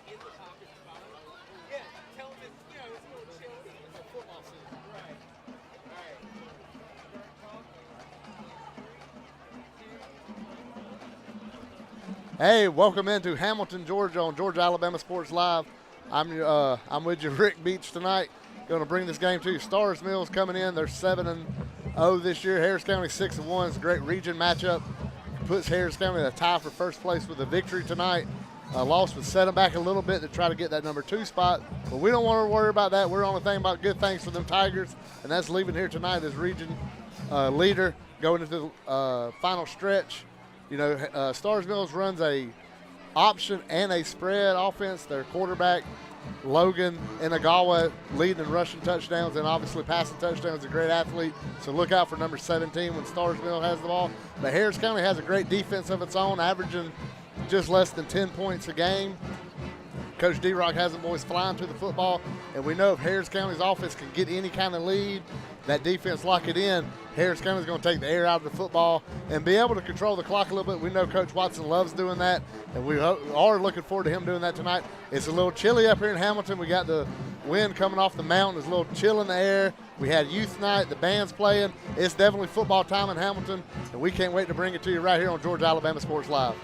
Yeah, tell them it's, you know, it's a little chilly. It's like football season. Right. Right. Hey, welcome into Hamilton, Georgia on Georgia Alabama Sports Live. I'm with you, Rick Beach tonight. Going to bring this game to you. Starr's Mills coming in. They're 7-0 this year. Harris County 6-1. It's a great region matchup. Puts Harris County in a tie for first place with a victory tonight. Loss would set them back a little bit to try to get that number 2 spot. But we don't want to worry about that. We're only thinking about good things for them Tigers, and that's leaving here tonight as region leader going into the final stretch. You know, Starr's Mills runs a option and a spread offense. Their quarterback, Logan Inagawa, leading in rushing touchdowns and obviously passing touchdowns. A great athlete, so look out for number 17 when Starr's Mills has the ball. But Harris County has a great defense of its own, averaging just less than 10 points a game. Coach D-Rock has them boys flying to the football, and we know if Harris County's offense can get any kind of lead, that defense lock it in, Harris County's going to take the air out of the football and be able to control the clock a little bit. We know Coach Watson loves doing that, and we are looking forward to him doing that tonight. It's a little chilly up here in Hamilton. We got the wind coming off the mountain. There's a little chill in the air. We had youth night. The band's playing. It's definitely football time in Hamilton, and we can't wait to bring it to you right here on Georgia Alabama Sports Live.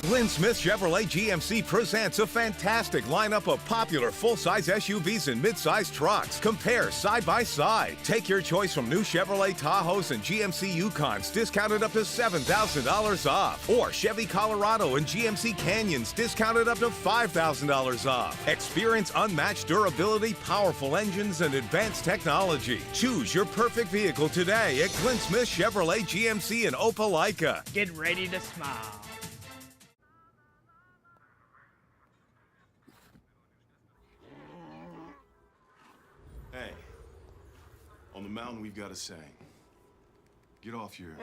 Glenn Smith Chevrolet GMC presents a fantastic lineup of popular full-size SUVs and mid-size trucks. Compare side by side. Take your choice from new Chevrolet Tahoes and GMC Yukons, discounted up to $7,000 off. Or Chevy Colorado and GMC Canyons, discounted up to $5,000 off. Experience unmatched durability, powerful engines, and advanced technology. Choose your perfect vehicle today at Glenn Smith Chevrolet GMC in Opelika. Get ready to smile. Hey, on the mountain we've got a saying. Get off your...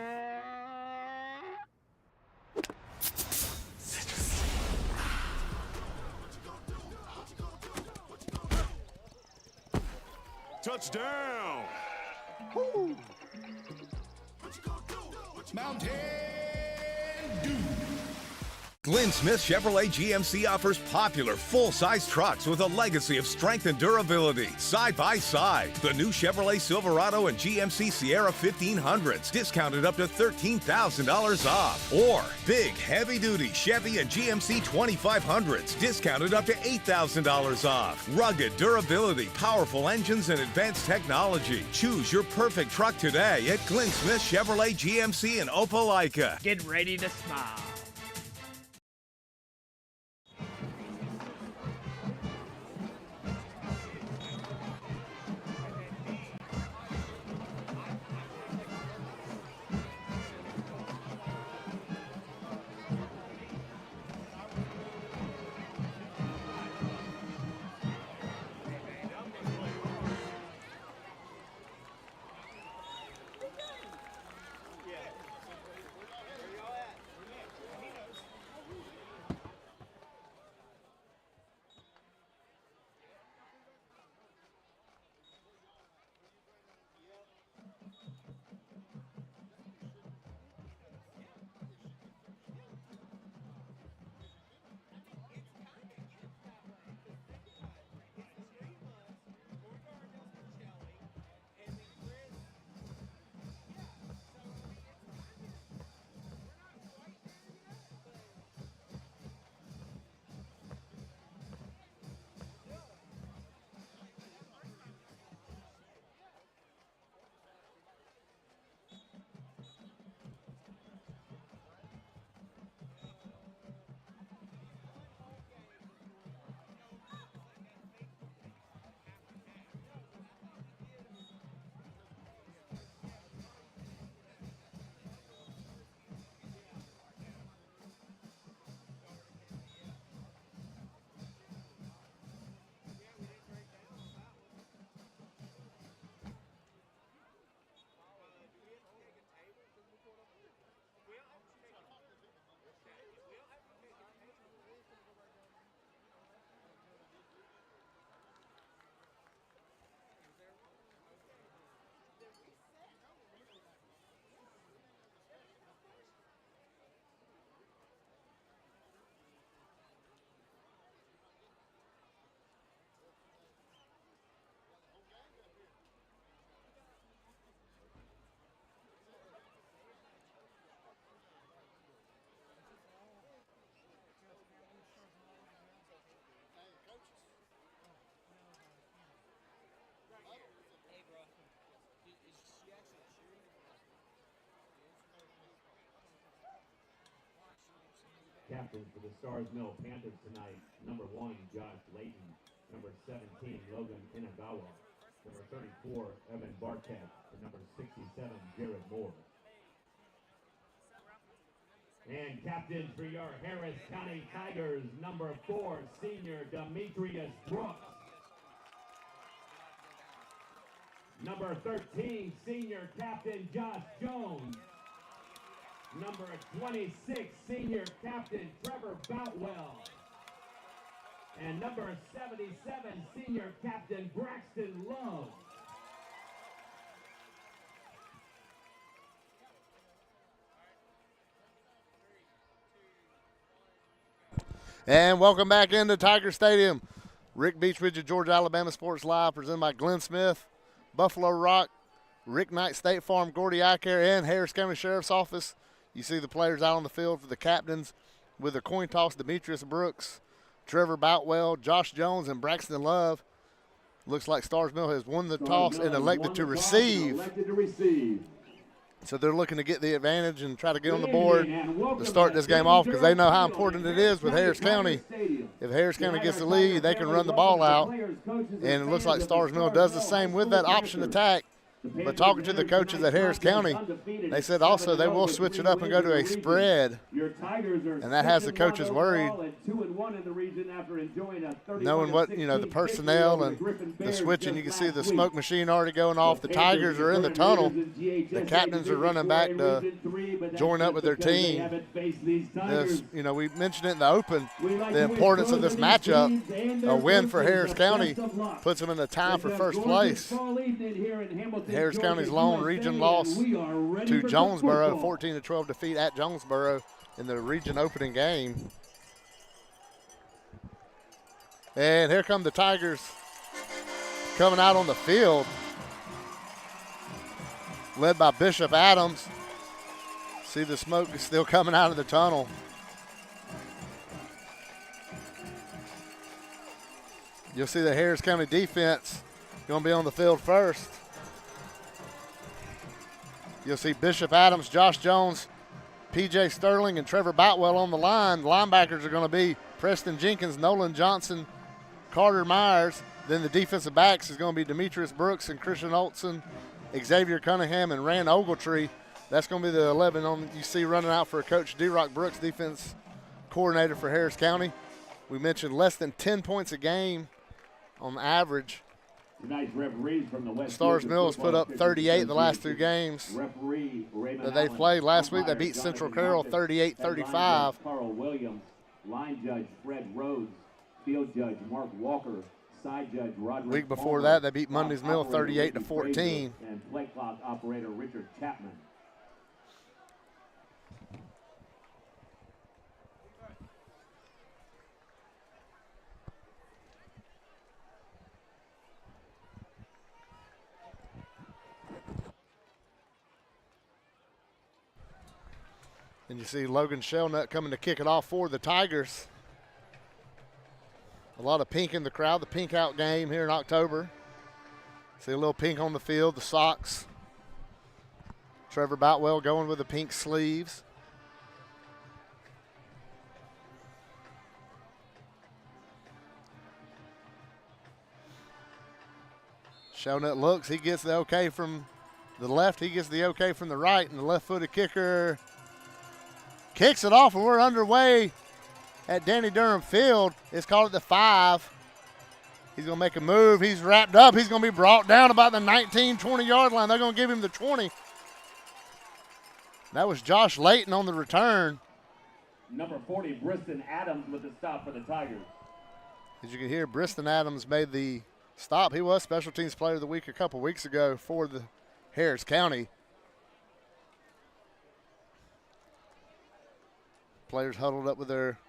Touchdown! Woo! Mountain Dew! Glenn Smith Chevrolet GMC offers popular full-size trucks with a legacy of strength and durability. Side by side, the new Chevrolet Silverado and GMC Sierra 1500s, discounted up to $13,000 off. Or big, heavy-duty Chevy and GMC 2500s, discounted up to $8,000 off. Rugged durability, powerful engines, and advanced technology. Choose your perfect truck today at Glenn Smith Chevrolet GMC in Opelika. Get ready to smile. captains for the Starr's Mill Panthers tonight. Number 1, Josh Layton. Number 17, Logan Inagawa. Number 34, Evan Bartek. And number 67, Jared Moore. And captains for your Harris County Tigers, number 4, senior Demetrius Brooks. Number 13, senior captain Josh Jones. Number 26, senior captain Trevor Boutwell. And number 77, senior captain Braxton Love. And welcome back into Tiger Stadium. Rick Beach with you, Georgia Alabama Sports Live, presented by Glenn Smith, Buffalo Rock, Rick Knight State Farm, Gordy Eye Care, and Harris County Sheriff's Office. You see the players out on the field for the captains with the coin toss: Demetrius Brooks, Trevor Boutwell, Josh Jones, and Braxton Love. Looks like Starr's Mill has won the toss and elected to receive. So they're looking to get the advantage and try to get on the board to start this game off, because they know how important it is with Harris County. If Harris County gets the lead, they can run the ball out. And it looks like Starr's Mill does the same with that option attack. But talking to the coaches at Harris County, they said also they will switch it up and go to a spread. And that has the coaches worried, knowing what, the personnel and the switching. You can see the smoke machine already going off. The Tigers are in the tunnel. The captains are running back to join up with their team. This, we mentioned it in the open, the importance of this matchup. A win for Harris County puts them in the tie for first place. Harris County's lone region loss to Jonesboro, 14-12 defeat at Jonesboro in the region opening game. And here come the Tigers coming out on the field, led by Bishop Adams. See the smoke is still coming out of the tunnel. You'll see the Harris County defense going to be on the field first. You'll see Bishop Adams, Josh Jones, P.J. Sterling, and Trevor Boutwell on the line. Linebackers are going to be Preston Jenkins, Nolan Johnson, Carter Myers. Then the defensive backs is going to be Demetrius Brooks and Christian Olson, Xavier Cunningham, and Rand Ogletree. That's going to be the 11 you see running out for Coach D-Rock Brooks, defense coordinator for Harris County. We mentioned less than 10 points a game on average. Tonight's referees from the West Starr's Mill has put up 38 the last 2 games that they played. Last week they beat Central Carroll 38-35. Carl Williams, line judge Fred Rhodes, field judge Mark Walker, side judge Roderick. Week before that they beat Monday's Mill 38-14. And play clock operator Richard Chapman. And you see Logan Shellnut coming to kick it off for the Tigers. A lot of pink in the crowd, the pink out game here in October. See a little pink on the field, the socks. Trevor Boutwell going with the pink sleeves. Shellnut looks, he gets the okay from the left, he gets the okay from the right, and the left-footed kicker kicks it off, and we're underway at Danny Durham Field. It's called at the 5. He's going to make a move. He's wrapped up. He's going to be brought down about the 19, 20-yard line. They're going to give him the 20. That was Josh Layton on the return. Number 40, Briston Adams with the stop for the Tigers. As you can hear, Briston Adams made the stop. He was Special Teams Player of the Week a couple weeks ago for the Harris County. Players huddled up with their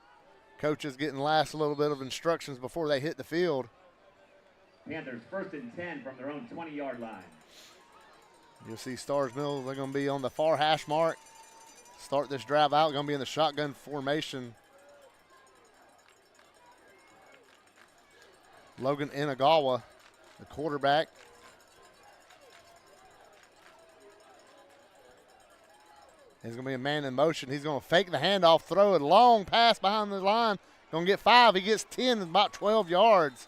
coaches, getting last a little bit of instructions before they hit the field. Panthers 1st and 10 from their own 20-yard line. You'll see Starr's Mill, they're going to be on the far hash mark. Start this drive out, going to be in the shotgun formation. Logan Inagawa, the quarterback. He's going to be a man in motion. He's going to fake the handoff, throw a long pass behind the line. Going to get 5. He gets 10, about 12 yards.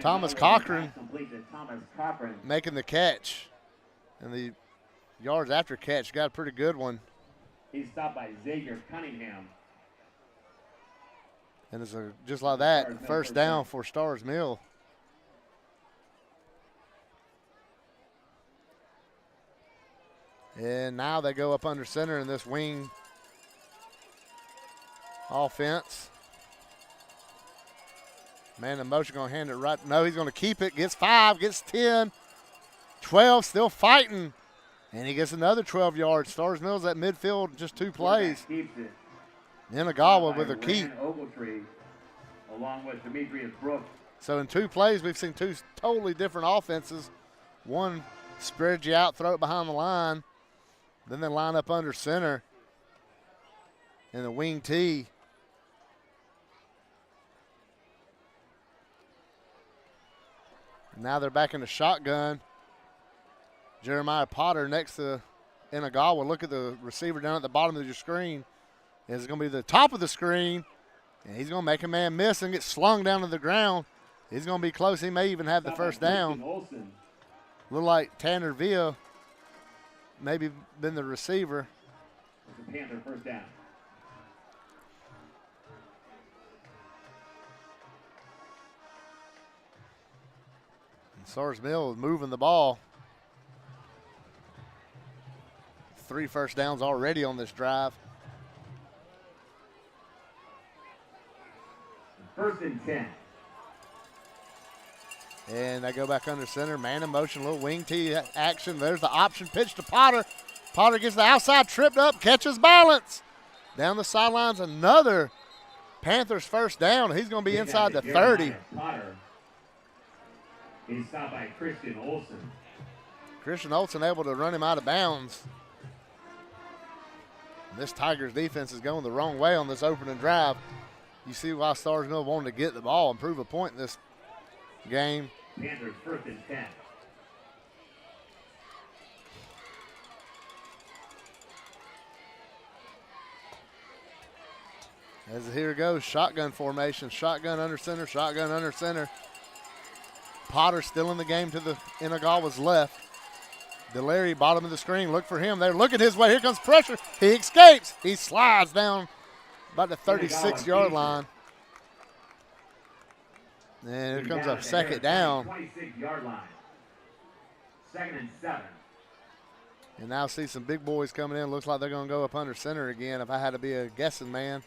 Thomas Cochran making the catch. And the yards after catch got a pretty good one. He's stopped by Xavier Cunningham. And it's just like that, first down for Starr's Mill. And now they go up under center in this wing offense. Man in motion, going to hand it right. No, he's going to keep it. Gets 5, gets 10, 12, still fighting. And he gets another 12 yards. Starr's Mills at midfield, just 2 plays. Inagawa with a keep. Ogletree, along with Demetrius Brooks. So in 2 plays, we've seen 2 totally different offenses. One spread you out, throw it behind the line. Then they line up under center in the wing tee. Now they're back in the shotgun. Jeremiah Potter next to Inagawa. Look at the receiver down at the bottom of your screen. It's going to be the top of the screen, and he's going to make a man miss and get slung down to the ground. He's going to be close. He may even have the first down. Look like Tanner Villa maybe been the receiver. The Panther first down. And Starr's Mill is moving the ball. 3 first downs already on this drive. First and 10. And they go back under center. Man in motion, little wing tee action. There's the option pitch to Potter. Potter gets the outside, tripped up, catches balance. Down the sidelines, another Panthers first down. He's going to be inside the 30. Potter. He's stopped by Christian Olsen. Christian Olsen able to run him out of bounds. This Tigers defense is going the wrong way on this opening drive. You see why Starr's Mill wanted to get the ball and prove a point in this game. Panthers first and 10. As here goes, shotgun formation, shotgun under center, shotgun under center. Potter still in the game to the Inagawa's left. Delarry, bottom of the screen, look for him. They're looking his way. Here comes pressure. He escapes. He slides down about the 36-yard line. And here comes a second down. 26-yard line. 2nd and 7. And now see some big boys coming in. Looks like they're going to go up under center again if I had to be a guessing man.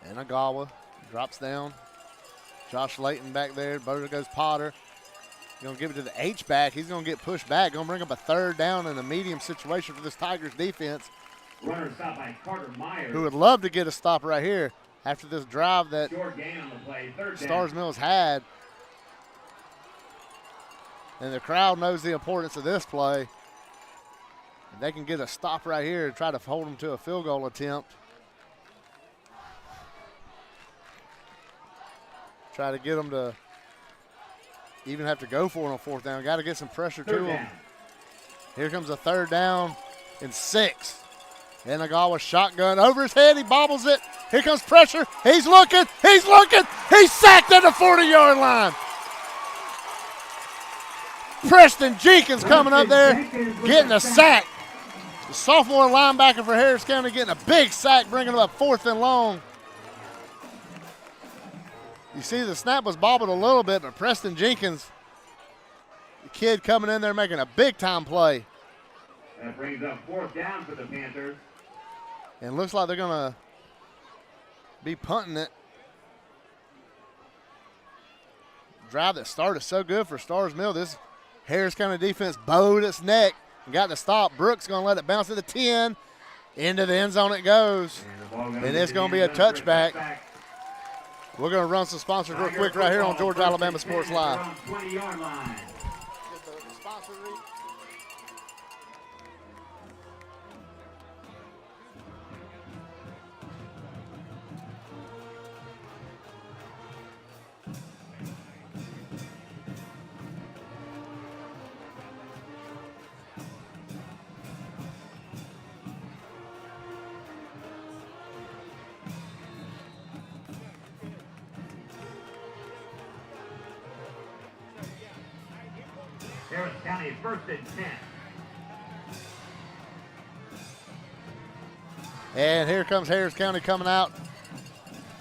Inagawa drops down. Josh Layton back there. Boulder goes Potter. Going to give it to the H-back. He's going to get pushed back. Going to bring up a third down in a medium situation for this Tigers defense. Runner stopped by Carter Myers. Who would love to get a stop right here after this drive that Short gain on the play. Third down. Starr's Mills had. And the crowd knows the importance of this play. If they can get a stop right here and try to hold them to a field goal attempt. Try to get them to even have to go for it on 4th down. Got to get some pressure to them. Here comes a 3rd down and 6. Inagawa shotgun over his head. He bobbles it. Here comes pressure. He's looking. He's looking. He's sacked at the 40-yard line. Preston Jenkins coming up there, getting a sack. The sophomore linebacker for Harris County getting a big sack, bringing him up 4th and long. You see the snap was bobbled a little bit, but Preston Jenkins, the kid coming in there making a big-time play. That brings up 4th down for the Panthers. And it looks like they're going to be punting it. Drive that started so good for Starr's Mill. This Harris County defense bowed its neck and got the stop. Brooks going to let it bounce to the 10. Into the end zone it goes. And it's going to be a touchback. We're going to run some sponsors real quick right here on Georgia Alabama Sports Live. 20-yard line. Harris County 1st and 10. And here comes Harris County coming out.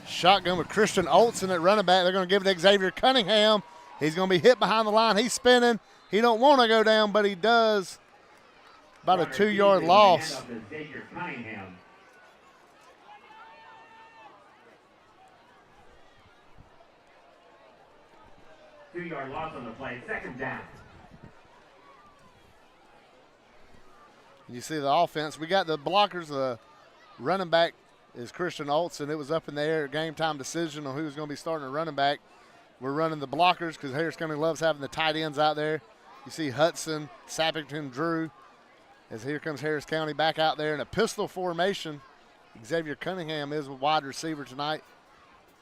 Shotgun with Christian Olson at running back. They're going to give it to Xavier Cunningham. He's going to be hit behind the line. He's spinning. He don't want to go down, but he does. About a 2-yard loss. Xavier Cunningham. Two-yard loss on the play. 2nd down. You see the offense. We got the blockers. The running back is Christian Olson. It was up in the air, game time decision on who was going to be starting a running back. We're running the blockers because Harris County loves having the tight ends out there. You see Hudson, Sappington, Drew. As here comes Harris County back out there in a pistol formation. Xavier Cunningham is a wide receiver tonight.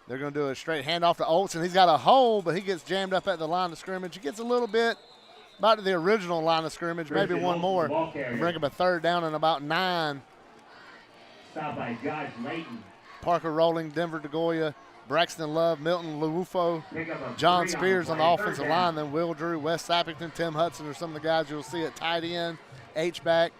They're going to do a straight handoff to Olson. He's got a hole, but he gets jammed up at the line of scrimmage. He gets a little bit about to the original line of scrimmage, maybe one more. Bring him a 3rd down and about 9. Stopped by Josh Layton. Parker Rolling, Denver DeGoya, Braxton Love, Milton Lewufo, John Spears on the offensive line, then Will Drew, Wes Sappington, Tim Hudson are some of the guys you'll see at tight end, H-back.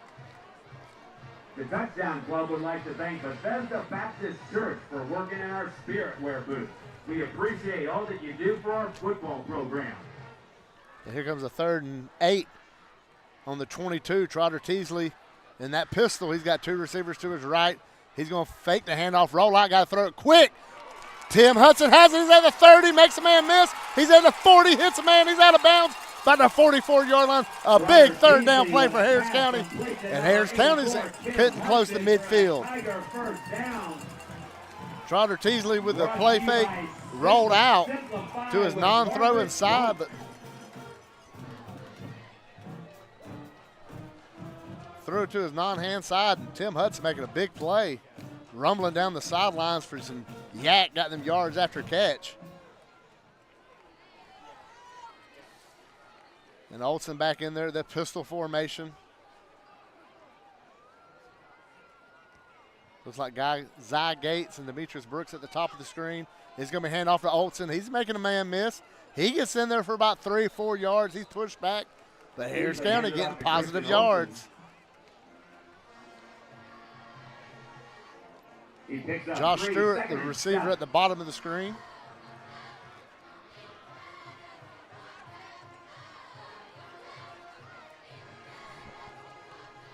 The Touchdown Club would like to thank Bethesda Baptist Church for working in our Spirit Wear booth. We appreciate all that you do for our football program. And here comes a 3rd and 8 on the 22. Trotter Teasley in that pistol. He's got 2 receivers to his right. He's going to fake the handoff, roll out, got to throw it quick. Tim Hudson has it. He's at the 30, makes a man miss. He's at the 40, hits a man. He's out of bounds. About the 44-yard line. A big 3rd down play for Harris County. And Harris County's getting close to midfield. Trotter Teasley with the play fake rolled out to his non-throwing side, but threw it to his non-hand side, and Tim Hudson making a big play, rumbling down the sidelines for some yak, got them yards after catch. And Olson back in there, that pistol formation. Looks like Zy Gates and Demetrius Brooks at the top of the screen. He's going to be hand off to Olson. He's making a man miss. He gets in there for about 3 or 4 yards. He's pushed back, but Harris County getting positive yards. Josh Stewart, the receiver at the bottom of the screen.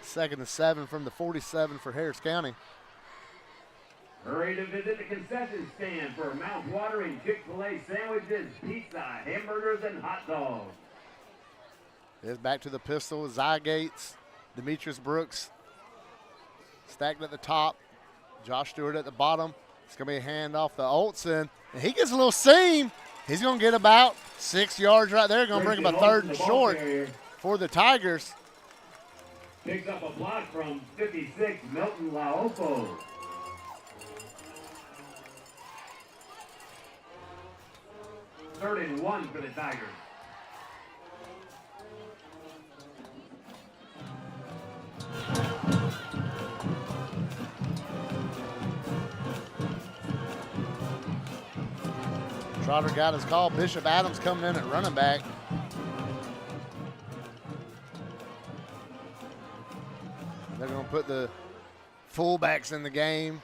Second and 7 from the 47 for Harris County. Hurry to visit the concession stand for mouth-watering Chick-fil-A sandwiches, pizza, hamburgers, and hot dogs. It's back to the pistol. Zy Gates, Demetrius Brooks stacked at the top. Josh Stewart at the bottom. It's going to be a handoff to Olson. And he gets a little seam. He's going to get about 6 yards right there. Going to bring him a 3rd and short for the Tigers. Picks up a block from 56, Milton Laofo. Third and 1 for the Tigers. Trotter got his call. Bishop Adams coming in at running back. They're going to put the fullbacks in the game,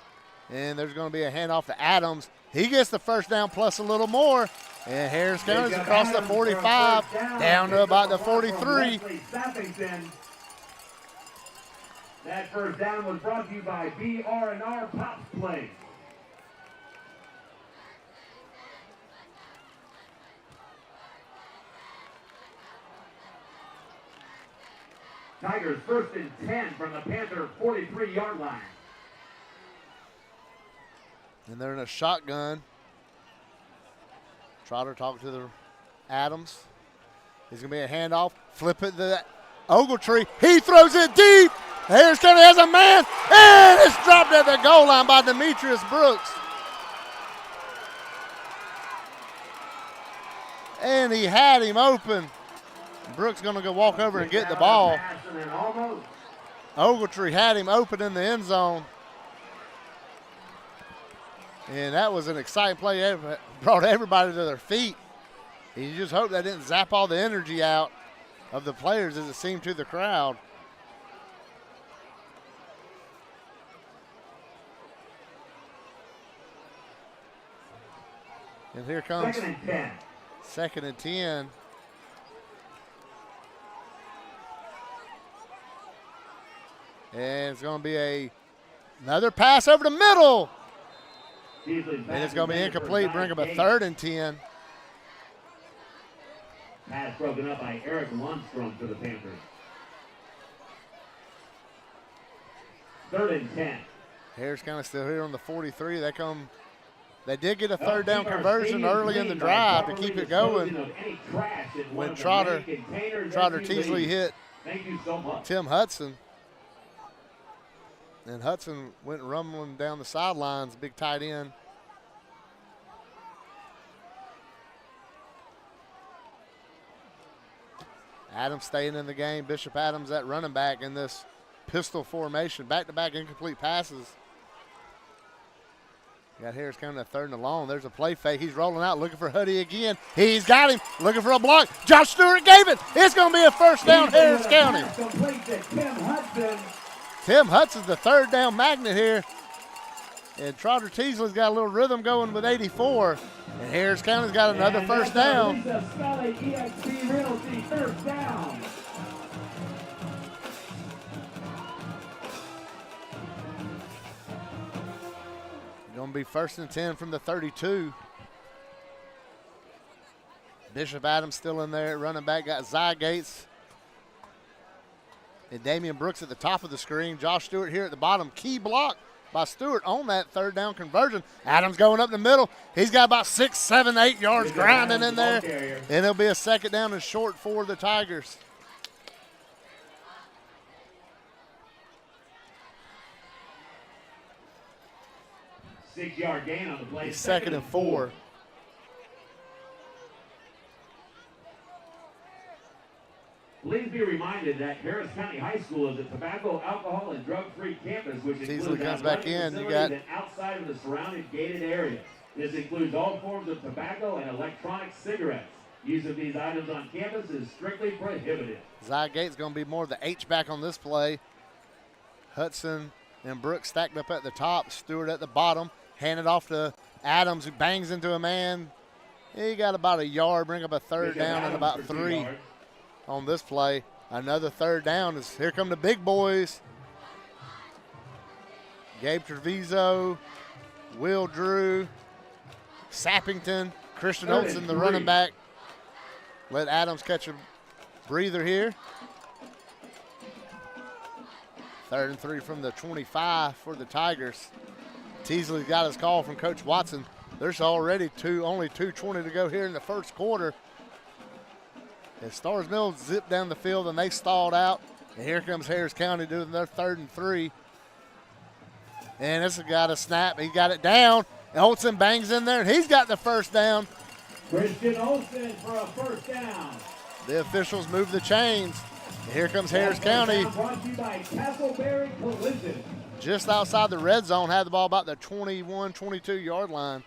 and there's going to be a handoff to Adams. He gets the 1st down plus a little more, and Harris County's across the 45, down to about the 43. That 1st down was brought to you by BR&R Pops Play. Tigers 1st and 10 from the Panther 43-yard line. And they're in a shotgun. Trotter talking to the Adams. He's going to be a handoff. Flip it to Ogletree. He throws it deep. Harris County has a man. And it's dropped at the goal line by Demetrius Brooks. And he had him open. Brooks going to go walk over and get the ball. Ogletree had him open in the end zone. And that was an exciting play. It brought everybody to their feet. You just hope that didn't zap all the energy out. of the players as it seemed to the crowd. And here comes 2nd and 10. 2nd and 10. And it's going to be another pass over the middle. And it's going to be incomplete, bring up a 3rd and 10. Pass broken up by Eric Lundstrom for the Panthers. 3rd and 10. Harris County still here on the 43. They did get a 3rd down conversion early in the drive to keep it going when Trotter Teasley hit Tim Hudson. And Hudson went rumbling down the sidelines, big tight end. Adams staying in the game. Bishop Adams at running back in this pistol formation. Back-to-back incomplete passes. Got Harris County a 3rd and long. There's a play fake. He's rolling out, looking for Huddy again. He's got him, looking for a block. Josh Stewart gave it. It's going to be a 1st down, Harris County. Tim Hudson's the 3rd down magnet here. And Trotter Teasley's got a little rhythm going with 84. And Harris County's got another 1st down. Going to be 1st and 10 from the 32. Bishop Adams still in there at running back. Got Zy Gates and Damian Brooks at the top of the screen. Josh Stewart here at the bottom. Key block by Stewart on that 3rd down conversion. Adams going up the middle. He's got about 6, 7, 8 yards grinding in there. And it'll be a 2nd down and short for the Tigers. Six-yard gain on the play. 2nd and 4. Please be reminded that Harris County High School is a tobacco, alcohol, and drug-free campus, which Teasley includes comes back in. You got outside of the surrounding gated area. This includes all forms of tobacco and electronic cigarettes. Use of these items on campus is strictly prohibited. Zy Gates going to be more the H-back on this play. Hudson and Brooks stacked up at the top. Stewart at the bottom. Handed off to Adams, who bangs into a man. He got about a yard, bring up a 3rd down and about 3 on this play. Another 3rd down. Here come the big boys. Gabe Treviso, Will Drew, Sappington, Christian Olsen, the running back. Let Adams catch a breather here. 3rd and 3 from the 25 for the Tigers. Teasley got his call from Coach Watson. There's already only 2:20 to go here in the 1st quarter. And Starr's Mills zipped down the field and they stalled out. And here comes Harris County doing their 3rd and 3. And this has got a snap. He got it down. Olsen bangs in there and he's got the 1st down. Christian Olsen for a 1st down. The officials move the chains. And here comes Harris County. Brought to you by Castleberry Collision. Just outside the red zone, had the ball about the 21, 22-yard line.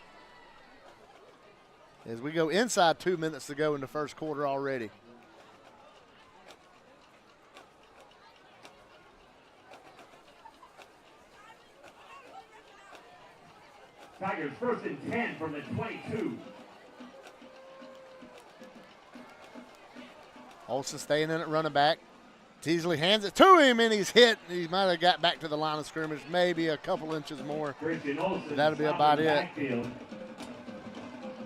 As we go inside 2 minutes to go in the 1st quarter already. Tigers 1st and 10 from the 22. Olsen staying in at running back. Teasley hands it to him, and he's hit. He might have got back to the line of scrimmage, maybe a couple inches more. That'll be about it.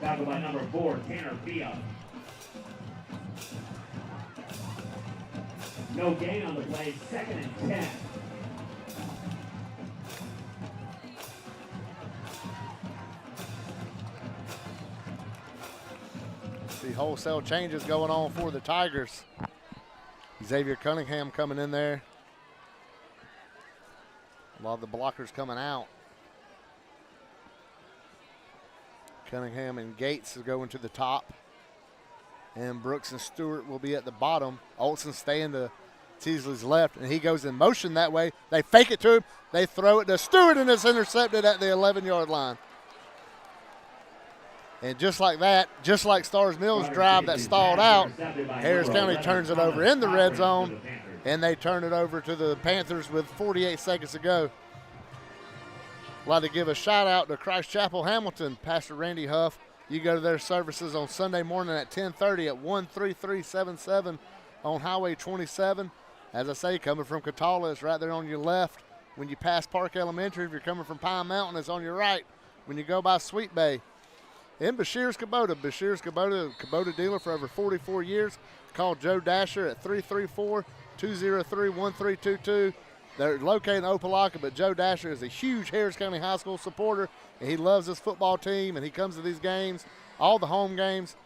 Tackled by number 4, Tanner Villa. No gain on the play, 2nd and 10. See wholesale changes going on for the Tigers. Xavier Cunningham coming in there. A lot of the blockers coming out. Cunningham and Gates is going to the top. And Brooks and Stewart will be at the bottom. Olsen staying to Teasley's left, and he goes in motion that way. They fake it to him. They throw it to Stewart, and it's intercepted at the 11-yard line. And just like that, just like Starr's Mills' drive that stalled out, Harris County turns it over in the red zone, and they turn it over to the Panthers with 48 seconds to go. I'd like to give a shout out to Christ Chapel Hamilton, Pastor Randy Huff. You go to their services on Sunday morning at 10:30 at 13377 on Highway 27. As I say, coming from Catala, it's right there on your left. When you pass Park Elementary, if you're coming from Pine Mountain, it's on your right when you go by Sweet Bay. In Bashir's Kubota. Bashir's Kubota, Kubota dealer for over 44 years. Call Joe Dasher at 334-203-1322. They're located in Opelika, but Joe Dasher is a huge Harris County High School supporter, and he loves this football team, and he comes to these games, all the home games,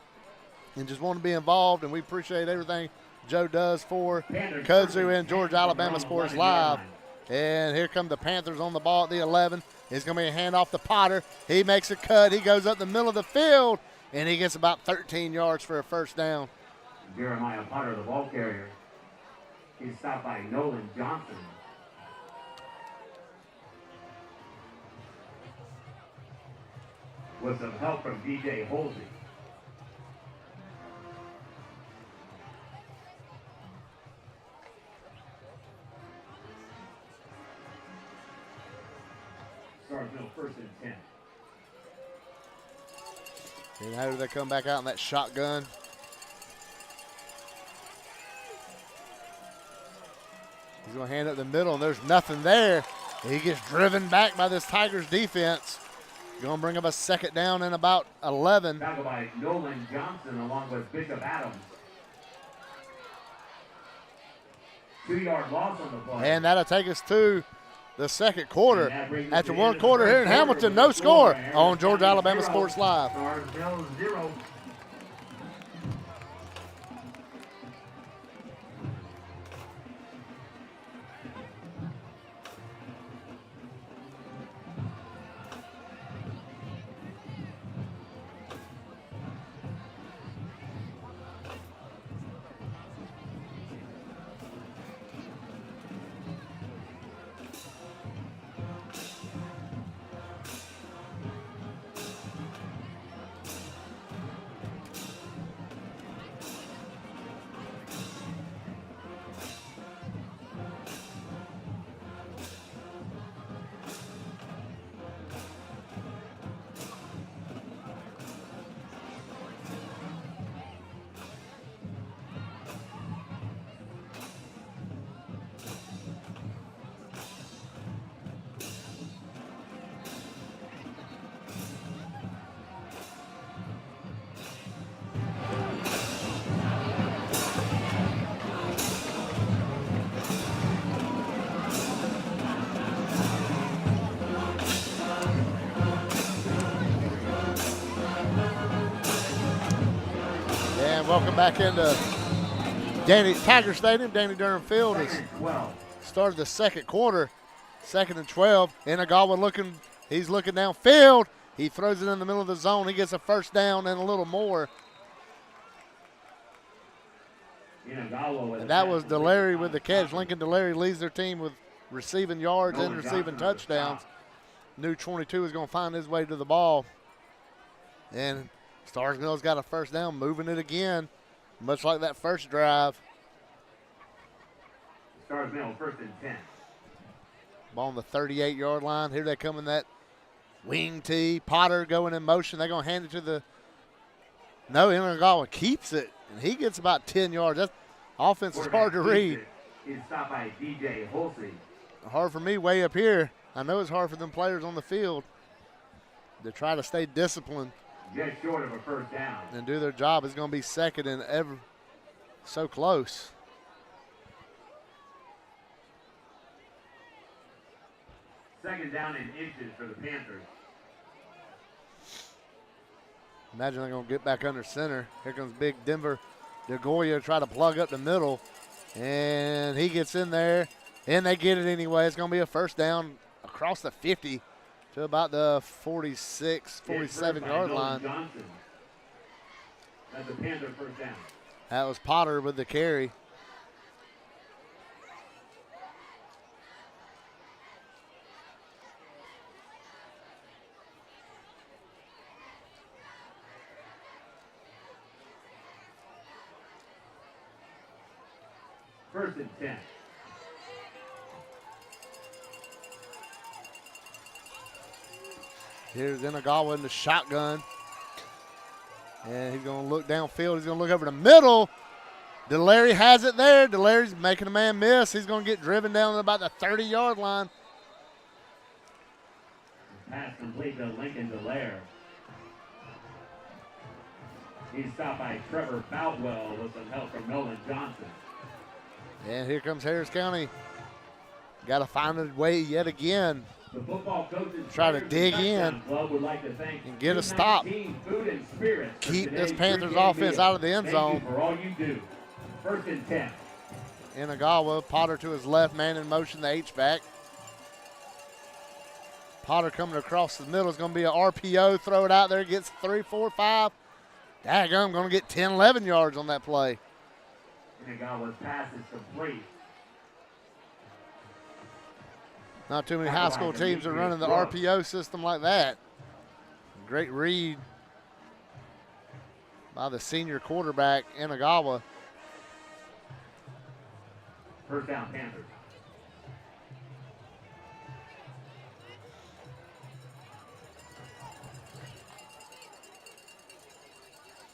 and just want to be involved, and we appreciate everything Joe does for Kudzu and Georgia Alabama Sports Live. And here come the Panthers on the ball at the 11. It's going to be a handoff to Potter. He makes a cut. He goes up the middle of the field, and he gets about 13 yards for a first down. Jeremiah Potter, the ball carrier. He's stopped by Nolan Johnson. With some help from DJ Holsey. Starrsville first and 10. And how do they come back out in that shotgun? He's going to hand it the middle, and there's nothing there. He gets driven back by this Tigers defense. Going to bring up a second down and about 11. Tackled by Nolan Johnson along with Bishop Adams. 2-yard loss on the play. And that'll take us to the second quarter. After one quarter here in Hamilton, no score on Georgia Alabama Sports Live. Starrsville 0. Welcome back into Tiger Stadium. Danny Durham Field has started the second quarter, 2nd and 12. Inagawa he's looking downfield. He throws it in the middle of the zone. He gets a first down and a little more. And that was Delary with the catch. Lincoln Delary leads their team with receiving yards and receiving touchdowns. New 22 is going to find his way to the ball. And Starrsville's got a first down, moving it again, much like that first drive. Starrsville first and 10. Ball on the 38-yard line. Here they come in that wing tee. Potter going in motion. They're going to hand it to the – no, Inagawa keeps it, and he gets about 10 yards. That offense is hard to read. He's stopped by DJ Holsey. Hard for me way up here. I know it's hard for them players on the field to try to stay disciplined. Just short of a first down. And do their job. It's going to be second and ever so close. Second down in inches for the Panthers. Imagine they're going to get back under center. Here comes big Denver DeGoya try to plug up the middle. And he gets in there. And they get it anyway. It's going to be a first down across the 50. To about the 46, 47-yard line. Johnson. That's a Panther first down. That was Potter with the carry. First and 10. Here's Inagawa in the shotgun. And he's going to look downfield. He's going to look over the middle. DeLary has it there. DeLary's making a man miss. He's going to get driven down to about the 30-yard line. Pass complete to Lincoln DeLare. He's stopped by Trevor Boutwell with some help from Nolan Johnson. And here comes Harris County. Got to find a way yet again. The football coaches Try to dig in Club would like to thank and get a stop. Food and Spirits Keep this Panthers offense out of the end zone. Thank you for all you do. First and 10. Inagawa, Potter to his left, man in motion, the H-back. Potter coming across the middle is going to be an RPO. Throw it out there, gets 3, 4, 5. Daggum, going to get 10, 11 yards on that play. Inagawa's pass is complete. Not too many high school teams are running the RPO system like that. Great read by the senior quarterback, Inagawa. First down, Panthers.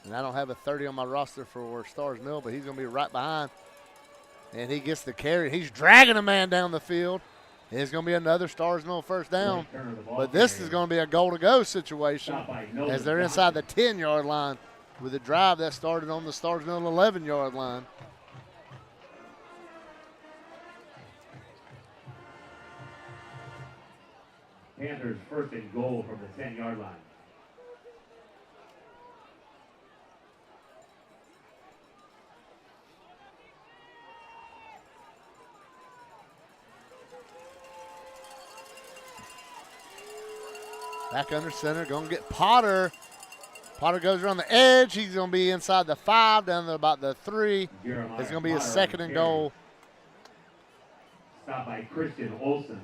And I don't have a 30 on my roster for Starr's Mill, but he's going to be right behind. And he gets the carry. He's dragging a man down the field. It's going to be another Starr's Mill first down. But this is going to be a goal-to-go situation as they're inside the 10-yard line with a drive that started on the Starr's Mill 11-yard line. Panthers first and goal from the 10-yard line. Back under center, going to get Potter. Potter goes around the edge. He's going to be inside the 5, down to about the 3. It's going to be a second and goal. Stopped by Christian Olsen.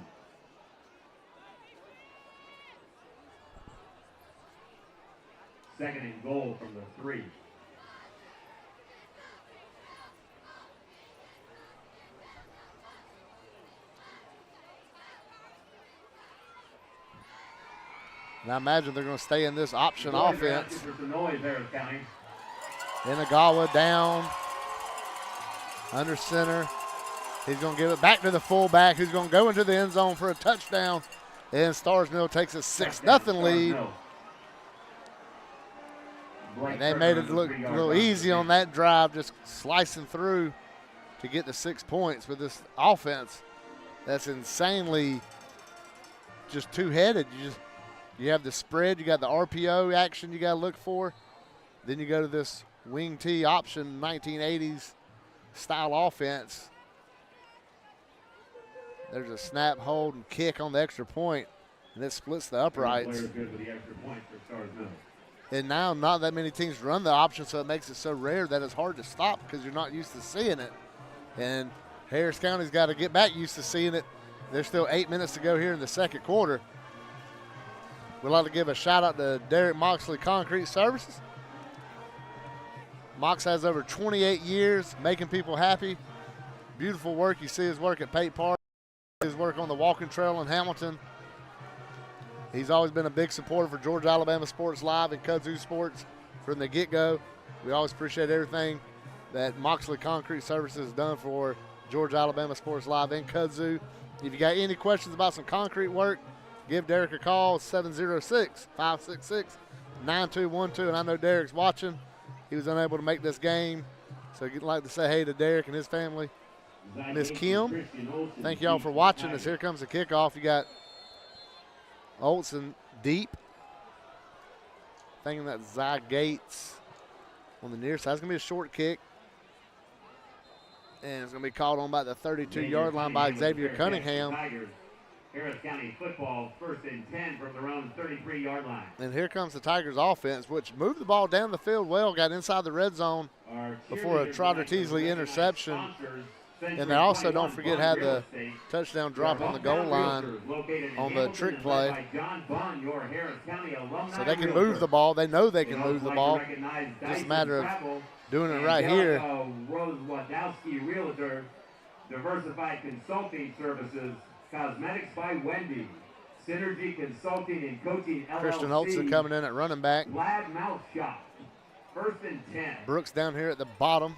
Second and goal from the 3. And I imagine they're going to stay in this option offense. Noise, Inagawa down, under center. He's going to give it back to the fullback, who's going to go into the end zone for a touchdown. And Starr's Mill takes a 6-0 lead. And they made it look a little easy on that drive, just slicing through to get the 6 points with this offense. That's insanely just two-headed. You have the spread, you got the RPO action you got to look for. Then you go to this wing T option, 1980s style offense. There's a snap, hold, and kick on the extra point, and it splits the uprights. And now not that many teams run the option, so it makes it so rare that it's hard to stop because you're not used to seeing it. And Harris County's got to get back used to seeing it. There's still 8 minutes to go here in the second quarter. We'd like to give a shout out to Derek Moxley Concrete Services. Mox has over 28 years making people happy. Beautiful work. You see his work at Pate Park, his work on the walking trail in Hamilton. He's always been a big supporter for Georgia Alabama Sports Live and Kudzu Sports from the get-go. We always appreciate everything that Moxley Concrete Services has done for Georgia Alabama Sports Live and Kudzu. If you got any questions about some concrete work, give Derek a call, 706-566-9212. And I know Derek's watching. He was unable to make this game. So I'd like to say hey to Derek and his family. Miss Kim, thank y'all for watching as here comes the kickoff. You got Olsen deep. Thinking that Zy Gates on the near side. It's going to be a short kick. And it's going to be called on by the 32-yard line by Xavier Cunningham. Harris County football, first and 10 from their own 33-yard line. And here comes the Tigers offense, which moved the ball down the field well, got inside the red zone before a Trotter Teasley interception. And they also, don't forget, had the touchdown drop on the goal line on the trick play. So they can move the ball. They know they can move the ball. Just a matter of doing it right here. Diversified Consulting Services, Cosmetics by Wendy, Synergy Consulting and Coaching LLC. Christian Holtzen coming in at running back. Glad Mouth Shop, 1st and 10. Brooks down here at the bottom.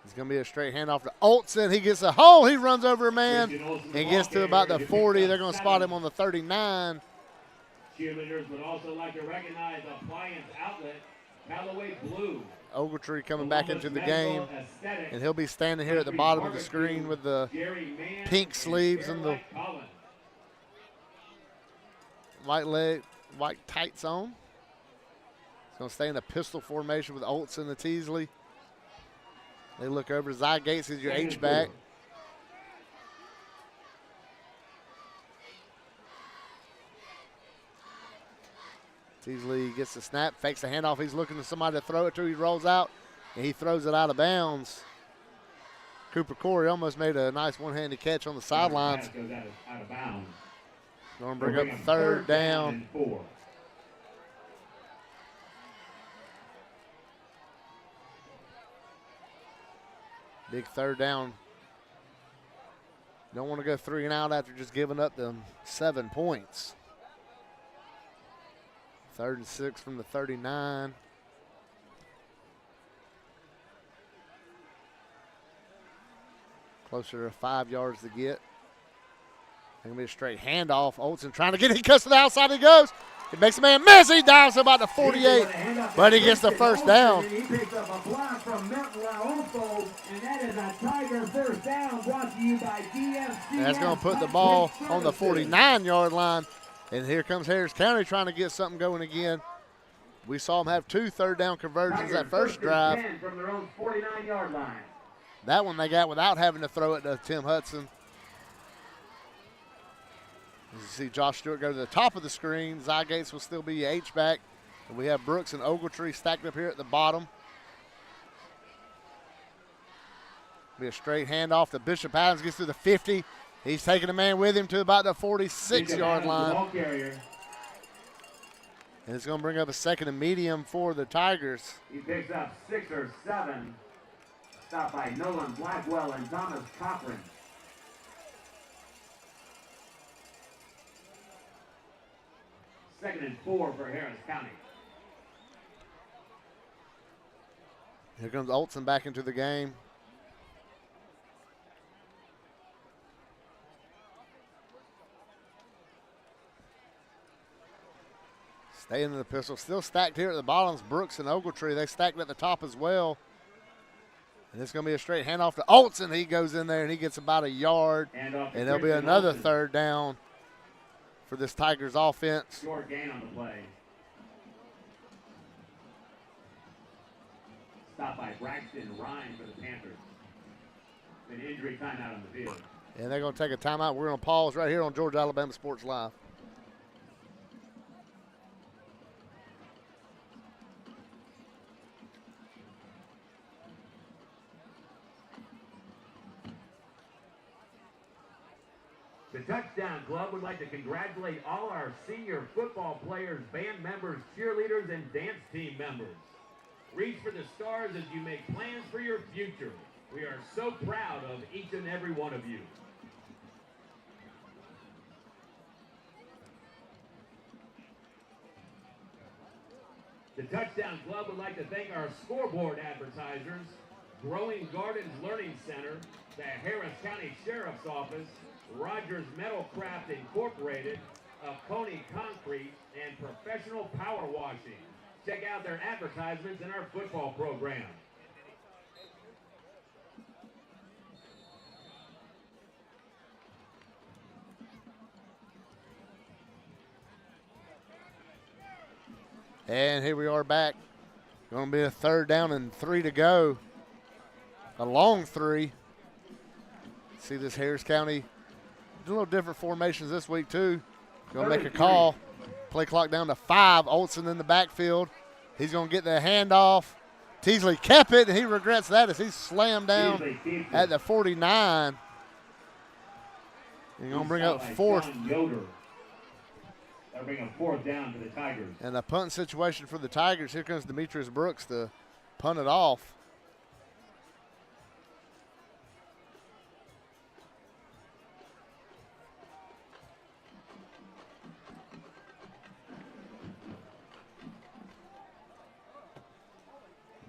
It's going to be a straight handoff to Olsen. He gets a hole. He runs over a man and gets to about the 40. They're going to spot him on the 39. Cheerleaders would also like to recognize Appliance Outlet, Callaway Blue. Ogletree coming back into the game, and he'll be standing here at the bottom of the screen with the pink sleeves and the white tights on. He's going to stay in a pistol formation with Olsen and Teasley. They look over. Zy Gates is your H-back. Teasley gets the snap, fakes the handoff. He's looking for somebody to throw it to. He rolls out, and he throws it out of bounds. Cooper Corey almost made a nice one-handed catch on the sidelines. Goes out of bounds. Going to bring up third down. And 4. Big third down. Don't want to go 3 and out after just giving up them 7 points. 3rd and 6 from the 39. Closer to 5 yards to get. Going to be a straight handoff. Olsen trying to get it. He cuts to the outside. He goes. He makes a man miss. He dives to about the 48, but he gets the first down. He picks up a block from Milton Laofo, and that is a Tiger first down brought to you by DFC. That's going to put the ball on the 49-yard line. And here comes Harris County trying to get something going again. We saw them have 2 third-down conversions that first drive. From their own 49-yard line. That one they got without having to throw it to Tim Hudson. As you see Josh Stewart go to the top of the screen, Zy Gates will still be H-back. And we have Brooks and Ogletree stacked up here at the bottom. Be a straight handoff to Bishop Adams, gets through the 50. He's taking a man with him to about the 46-yard line. And it's going to bring up a 2nd and medium for the Tigers. He picks up 6 or 7. Stopped by Nolan Blackwell and Thomas Cochran. 2nd and 4 for Harris County. Here comes Olsen back into the game. Staying in the pistol. Still stacked here at the bottoms. Brooks and Ogletree, they stacked at the top as well. And it's going to be a straight handoff to Olsen. He goes in there and he gets about a yard. And there'll be another third down for this Tigers offense. Short gain on the play. Stopped by Braxton Ryan for the Panthers. An injury timeout on the field. And they're going to take a timeout. We're going to pause right here on Georgia Alabama Sports Live. The Touchdown Club would like to congratulate all our senior football players, band members, cheerleaders, and dance team members. Reach for the stars as you make plans for your future. We are so proud of each and every one of you. The Touchdown Club would like to thank our scoreboard advertisers, Growing Gardens Learning Center, the Harris County Sheriff's Office, Rogers Metalcraft Incorporated, Coney Concrete, and Professional Power Washing. Check out their advertisements in our football program. And here we are back. Going to be a 3rd down and 3 to go. A long 3. See this Harris County a little different formations this week too. Going to make a call. Play clock down to 5. Olsen in the backfield. He's going to get the handoff. Teasley kept it, and he regrets that as he's slammed down at the 49. He's going to bring up 4th. They'll bring a 4th down for the Tigers. And a punt situation for the Tigers. Here comes Demetrius Brooks to punt it off.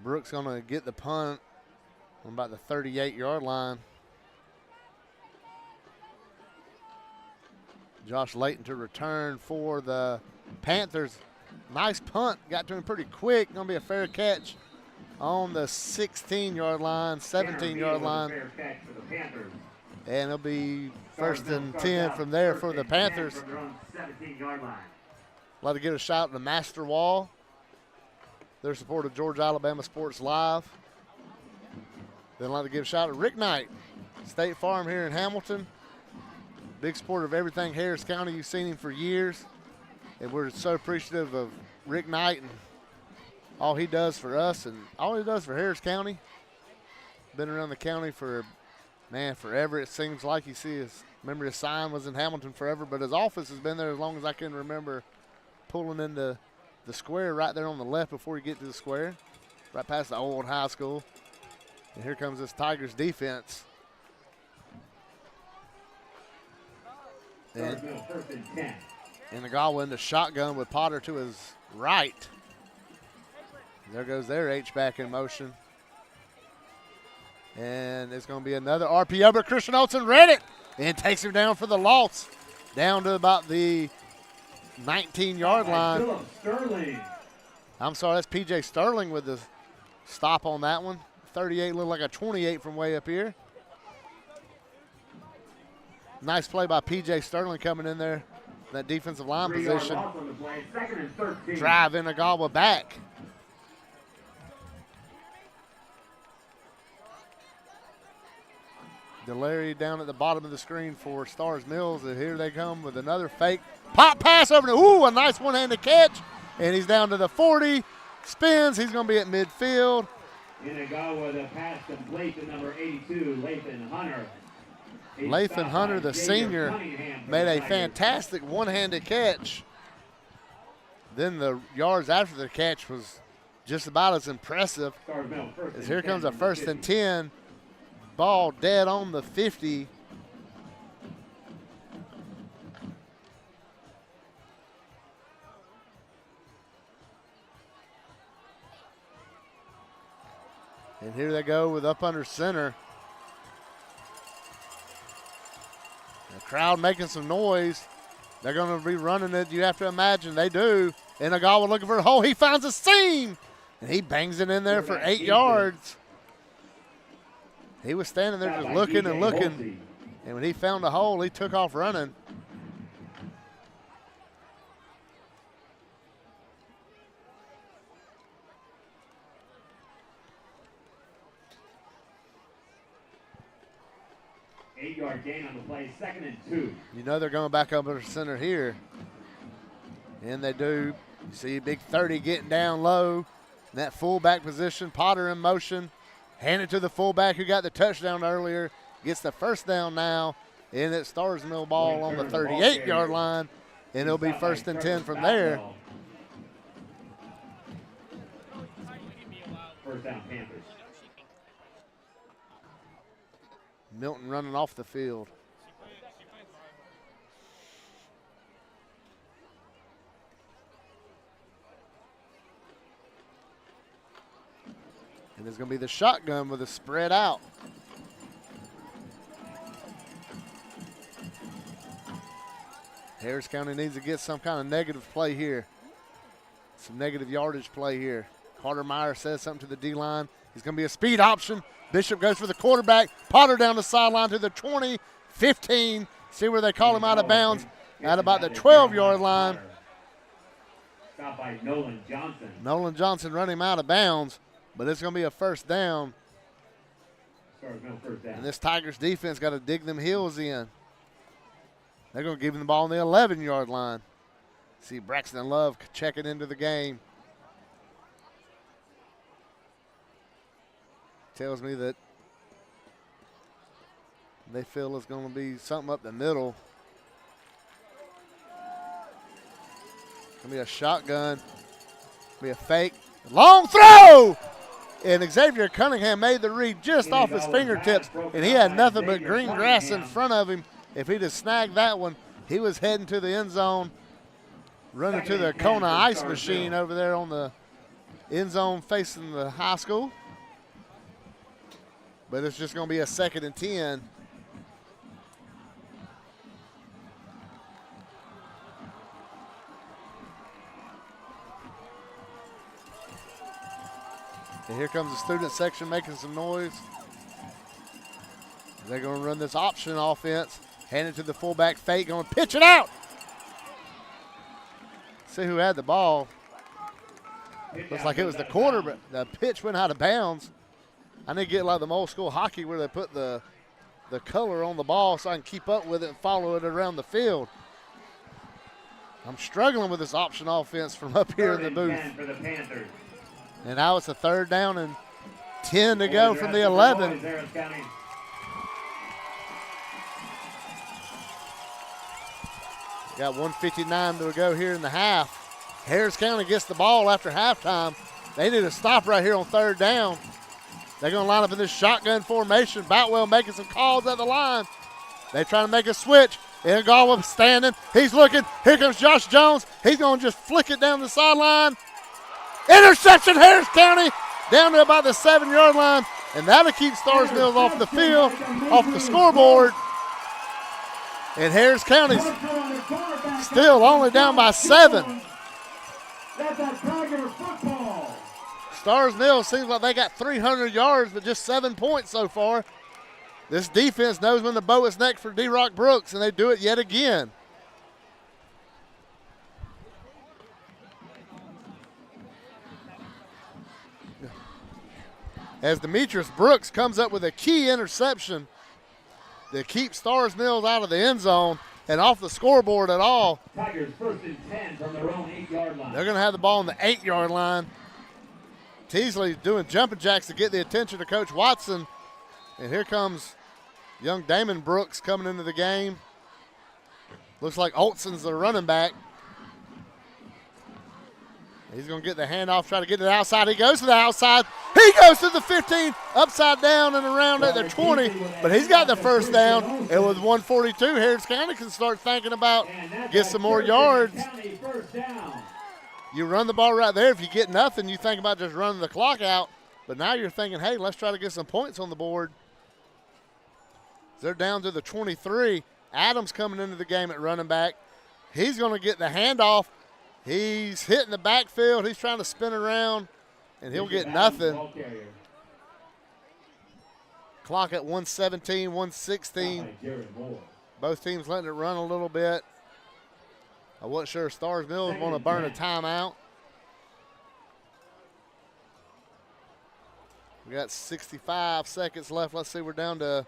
Brooks going to get the punt on about the 38-yard line. Josh Layton to return for the Panthers. Nice punt. Got to him pretty quick. Going to be a fair catch on the 16-yard line, 17-yard line. Fair catch for the Panthers. And it'll be first and 10 from there for the Panthers. From their own 17-yard line. Like to give a shout out to Master Wall. Their support of Georgia Alabama Sports Live. Then I'd like to give a shout out to Rick Knight, State Farm here in Hamilton. Big supporter of everything Harris County. You've seen him for years. And we're so appreciative of Rick Knight and all he does for us and all he does for Harris County. Been around the county for, man, forever. It seems like you see remember his sign was in Hamilton forever, but his office has been there as long as I can remember, pulling into the square right there on the left before you get to the square, right past the old high school. And here comes this Tigers defense. And First and 10. in the Godwin, the shotgun with Potter to his right. There goes their H-back in motion. And it's going to be another RPO, but Christian Olsen read it and takes him down for the loss. Down to about the 19-yard line. Phillip Sterling. I'm sorry, that's P.J. Sterling with the stop on that one. 38 looked like a 28 from way up here. Nice play by P.J. Sterling coming in there. That defensive line 3 yard position. loss on the play. Second and 13. Drive in Agawa back. Delarry down at the bottom of the screen for Starr's Mills. And here they come with another fake pop pass over to, a nice one-handed catch. And he's down to the 40. Spins. He's going to be at midfield. Inagawa, the pass complete to number 82, Lathan Hunter. Lathan Hunter, the senior, made a fantastic one-handed catch. Then the yards after the catch was just about as impressive. As here comes a first and 10. Ball dead on the 50. And here they go with up under center. The crowd making some noise. They're going to be running it. You have to imagine they do. And Agawa looking for a hole. He finds a seam. And he bangs it in there for 8 yards. He was standing there just looking and looking. And when he found a hole, he took off running. 8-yard gain on the play, second and 2. You know they're going back up under center here. And they do. You see big 30 getting down low. In that fullback position, Potter in motion. Hand it to the fullback who got the touchdown earlier. Gets the first down now. And it's Starr's Mill ball on the 38-yard line. And it'll be first and 10 from there. First down, Panthers. Milton running off the field. And there's going to be the shotgun with a spread out. Harris County needs to get some kind of negative play here. Some negative yardage play here. Carter Meyer says something to the D-line. He's going to be a speed option. Bishop goes for the quarterback. Potter down the sideline to the 20, 15. See where they call him out of bounds at about the 12-yard line. Stopped by Nolan Johnson. Nolan Johnson running him out of bounds, but it's going to be a first down. First down. And this Tigers defense got to dig them heels in. They're going to give him the ball on the 11-yard line. See Braxton Love checking into the game. Tells me that they feel it's going to be something up the middle. Going to be a shotgun. Be a fake. Long throw! And Xavier Cunningham made the read just off his fingertips, and he had nothing but green grass in front of him. If he'd have snagged that one, he was heading to the end zone, running to the Kona ice machine over there on the end zone facing the high school. But it's just going to be a 2nd and 10. And here comes the student section making some noise. They're going to run this option offense. Hand it to the fullback. Fate going to pitch it out. See who had the ball. Looks like it was the corner, but the pitch went out of bounds. I need to get like the old school hockey where they put the color on the ball so I can keep up with it and follow it around the field. I'm struggling with this option offense from up here in the booth. And now it's a 3rd down and 10 to go from the 11. Got 1:59 to go here in the half. Harris County gets the ball after halftime. They need to stop right here on 3rd down. They're going to line up in this shotgun formation. Boutwell making some calls at the line. They trying to make a switch. Galway standing. He's looking. Here comes Josh Jones. He's going to just flick it down the sideline. Interception, Harris County, down to about the 7-yard line. And that'll keep Starr's Mills off the field, off the scoreboard. And Harris County's still only down by 7. Starr's Mills seems like they got 300 yards, but just 7 points so far. This defense knows when the boat is next for D-Rock Brooks, and they do it yet again. As Demetrius Brooks comes up with a key interception to keep Starr's Mills out of the end zone and off the scoreboard at all. Tigers 1st and 10 from their own 8-yard line. They're going to have the ball on the 8-yard line. Teasley's doing jumping jacks to get the attention of Coach Watson. And here comes young Damon Brooks coming into the game. Looks like Olson's the running back. He's going to get the handoff, try to get to the outside. He goes to the outside. He goes to the 15, upside down and around at the 20, but he's got the 1st down. And with 142, Harris County can start thinking about get some more yards. You run the ball right there. If you get nothing, you think about just running the clock out. But now you're thinking, hey, let's try to get some points on the board. They're down to the 23. Adams coming into the game at running back. He's going to get the handoff. He's hitting the backfield. He's trying to spin around, and he'll get nothing. Clock at 1:17, 1:16. Both teams letting it run a little bit. I wasn't sure if Starr's Mills want to burn a timeout. We got 65 seconds left. Let's see, we're down to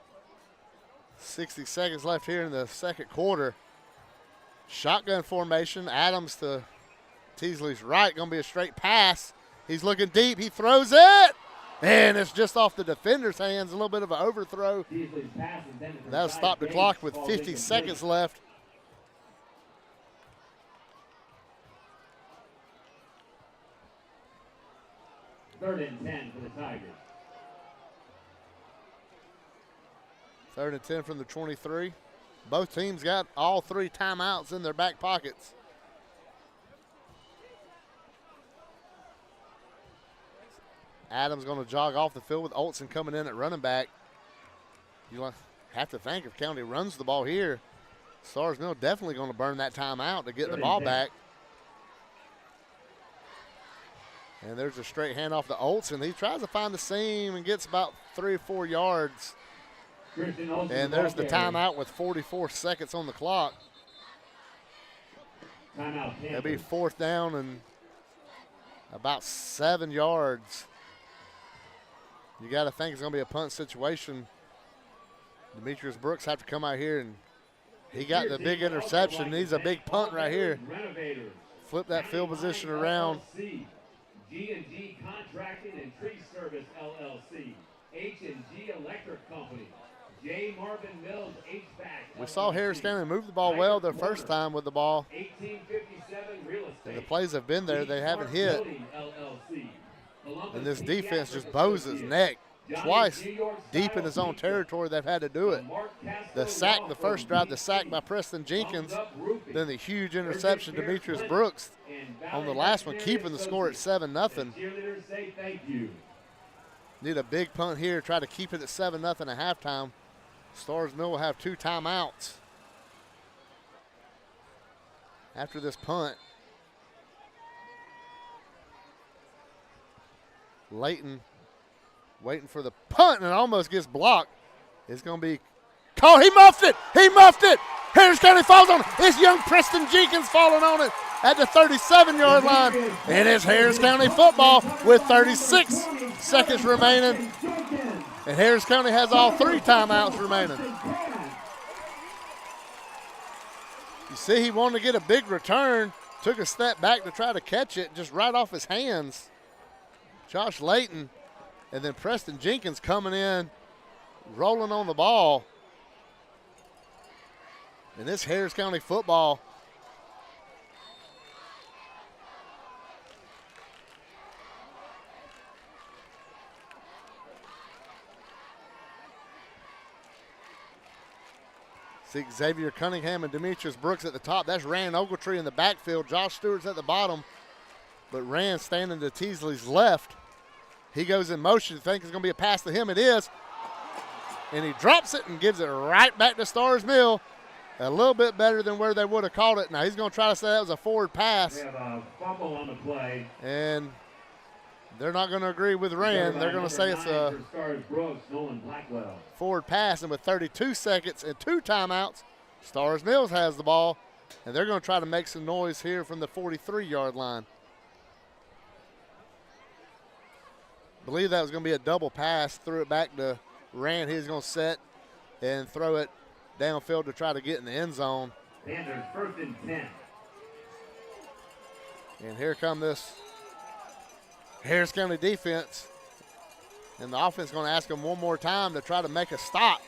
60 seconds left here in the 2nd quarter. Shotgun formation. Adams to Teasley's right. Going to be a straight pass. He's looking deep. He throws it. And it's just off the defender's hands. A little bit of an overthrow. That'll stop the clock with 50 seconds left. Third and 10 for the Tigers. 3rd and 10 from the 23. Both teams got all 3 timeouts in their back pockets. Adams going to jog off the field with Olson coming in at running back. You have to think if County runs the ball here, Starr's Mill definitely going to burn that timeout to get the ball back. And there's a straight handoff to Olson. He tries to find the seam and gets about 3 or 4 yards. And there's the timeout with 44 seconds on the clock. It'll be 4th down and about 7 yards. You got to think it's going to be a punt situation. Demetrius Brooks have to come out here, and he got the big interception. Needs a big punt right here. Flip that field position around. G&G Contracting and Tree Service LLC, H&G Electric Company, J. Marvin Mills HVAC. We saw Harris County move the ball well their first time with the ball. 1857 Real Estate. And the plays have been there. They haven't hit. And this defense just bows his neck. twice deep in his own territory they've had to do it. The sack, the first drive, the sack by Preston Jenkins, then the huge interception to Demetrius Brooks on the last one, keeping the score at 7-0. Need a big punt here, try to keep it at 7-0 at halftime. Starr's Mill will have 2 timeouts after this punt. Layton waiting for the punt, and it almost gets blocked. It's going to be called. He muffed it. He muffed it. Harris County falls on it. It's young Preston Jenkins falling on it at the 37-yard line. It is Harris County football with 36 seconds remaining. And Harris County has all 3 timeouts remaining. You see, he wanted to get a big return, took a step back to try to catch it, just right off his hands. Josh Layton, and then Preston Jenkins coming in, rolling on the ball. And this Harris County football. See Xavier Cunningham and Demetrius Brooks at the top. That's Rand Ogletree in the backfield. Josh Stewart's at the bottom, but Rand standing to Teasley's left. He goes in motion, think it's going to be a pass to him. It is. And he drops it and gives it right back to Starr's Mill. A little bit better than where they would have called it. Now he's going to try to say that was a forward pass. We have a fumble on the play. And they're not going to agree with Rand. They're going to say it's a forward pass. And with 32 seconds and 2 timeouts, Starr's Mills has the ball. And they're going to try to make some noise here from the 43-yard line. Believe that was going to be a double pass. Threw it back to Rand. He's going to set and throw it downfield to try to get in the end zone. And there's 1st and 10. And here come this Harris County defense. And the offense is going to ask them one more time to try to make a stop.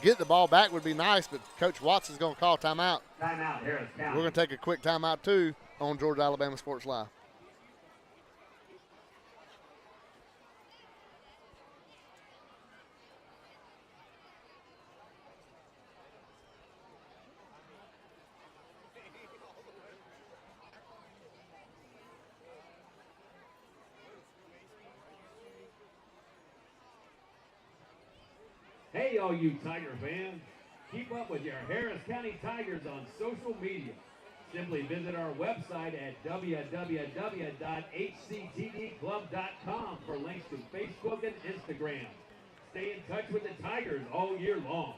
Get the ball back would be nice, but Coach Watts is going to call timeout. Timeout, Harris County. We're going to take a quick timeout, too, on Georgia Alabama Sports Live. Hey, all you Tiger fans. Keep up with your Harris County Tigers on social media. Simply visit our website at www.hctdclub.com for links to Facebook and Instagram. Stay in touch with the Tigers all year long.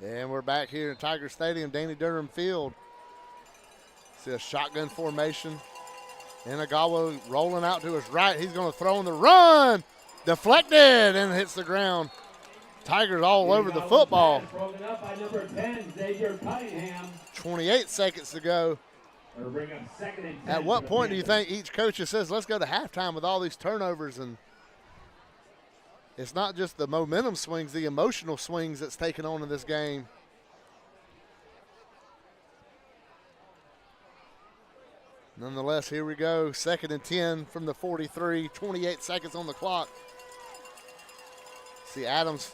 And we're back here in Tiger Stadium, Danny Durham Field. See a shotgun formation. Inagawa rolling out to his right. He's going to throw in the run. Deflected and hits the ground. Tigers all over the football. Broken up by number 10, Xavier Cunningham. 28 seconds to go. It'll bring up 2nd and 10. At what point do you think each coach just says, let's go to halftime with all these turnovers? And it's not just the momentum swings, the emotional swings that's taken on in this game. Nonetheless, here we go. 2nd and 10 from the 43, 28 seconds on the clock. See Adams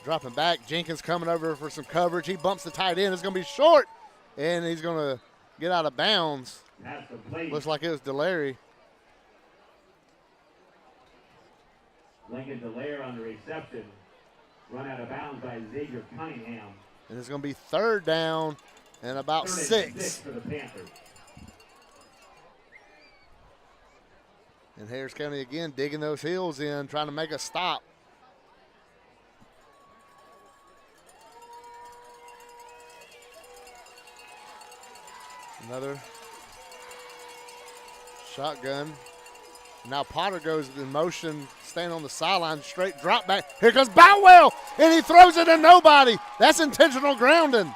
dropping back. Jenkins coming over for some coverage. He bumps the tight end. It's going to be short, and he's going to get out of bounds. Looks like it was Delary. Lincoln Delaire on the reception. Run out of bounds by Xavier Cunningham. And it's going to be 3rd down and about 6. For the Panthers. And Harris County again digging those heels in, trying to make a stop. Another shotgun. Now Potter goes in motion, staying on the sideline, straight drop back. Here comes Boutwell, and he throws it to nobody. That's intentional grounding.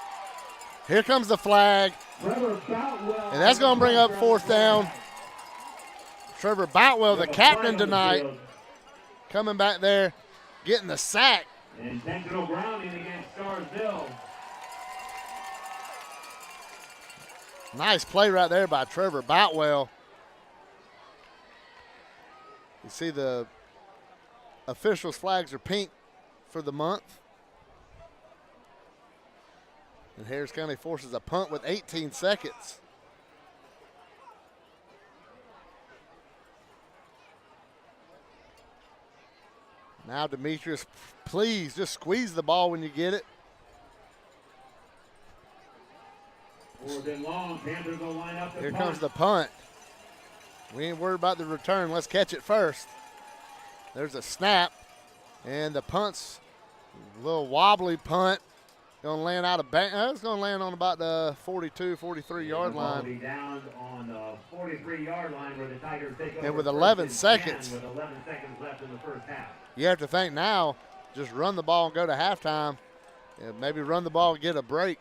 Here comes the flag. And that's going to bring up 4th down. Trevor Boutwell, the captain tonight, coming back there, getting the sack. Intentional grounding against Starr's Bill. Nice play right there by Trevor Boutwell. You see the officials' flags are pink for the month. And Harris County forces a punt with 18 seconds. Now Demetrius, please just squeeze the ball when you get it. Fourth and long. Panthers will line up. Here comes the punt. We ain't worried about the return. Let's catch it first. There's a snap, and the punt's a little wobbly punt. Going to land out of bounds. It's going to land on about the 42, 43-yard line. Be down on the 43-yard line where the Tigers take over. And with 11 seconds. With 11 seconds left in the first half. You have to think now, just run the ball and go to halftime. Yeah, maybe run the ball and get a break.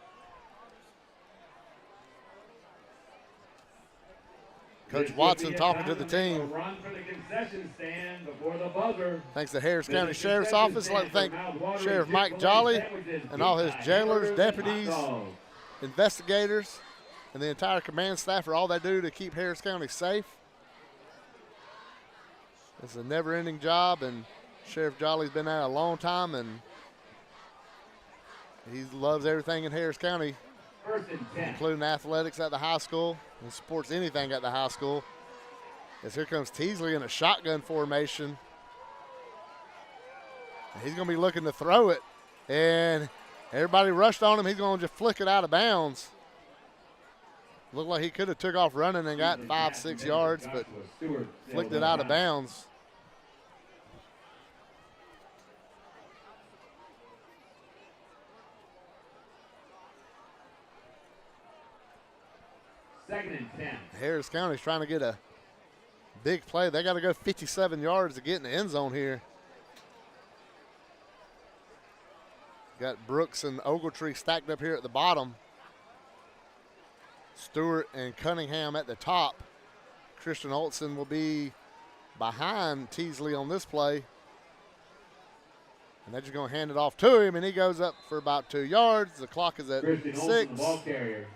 Coach Watson talking to the team. Run for the concession stand before the buzzer. Thanks to Harris County Sheriff's Office. I'd like to thank Sheriff Mike Jolly and all his jailers, deputies, investigators, and the entire command staff for all they do to keep Harris County safe. It's a never-ending job, and Sheriff Jolly's been at it a long time, and he loves everything in Harris County, including athletics at the high school and supports anything at the high school. As here comes Teasley in a shotgun formation. And he's going to be looking to throw it, and everybody rushed on him. He's going to just flick it out of bounds. Looked like he could have took off running and got 5-6 yards, but flicked it out of bounds. Second and 10. Harris County's trying to get a big play. They got to go 57 yards to get in the end zone here. Got Brooks and Ogletree stacked up here at the bottom. Stewart and Cunningham at the top. Christian Olson will be behind Teasley on this play. And they're just going to hand it off to him, and he goes up for about 2 yards. The clock is at Christian 6. Olson, the ball carrier.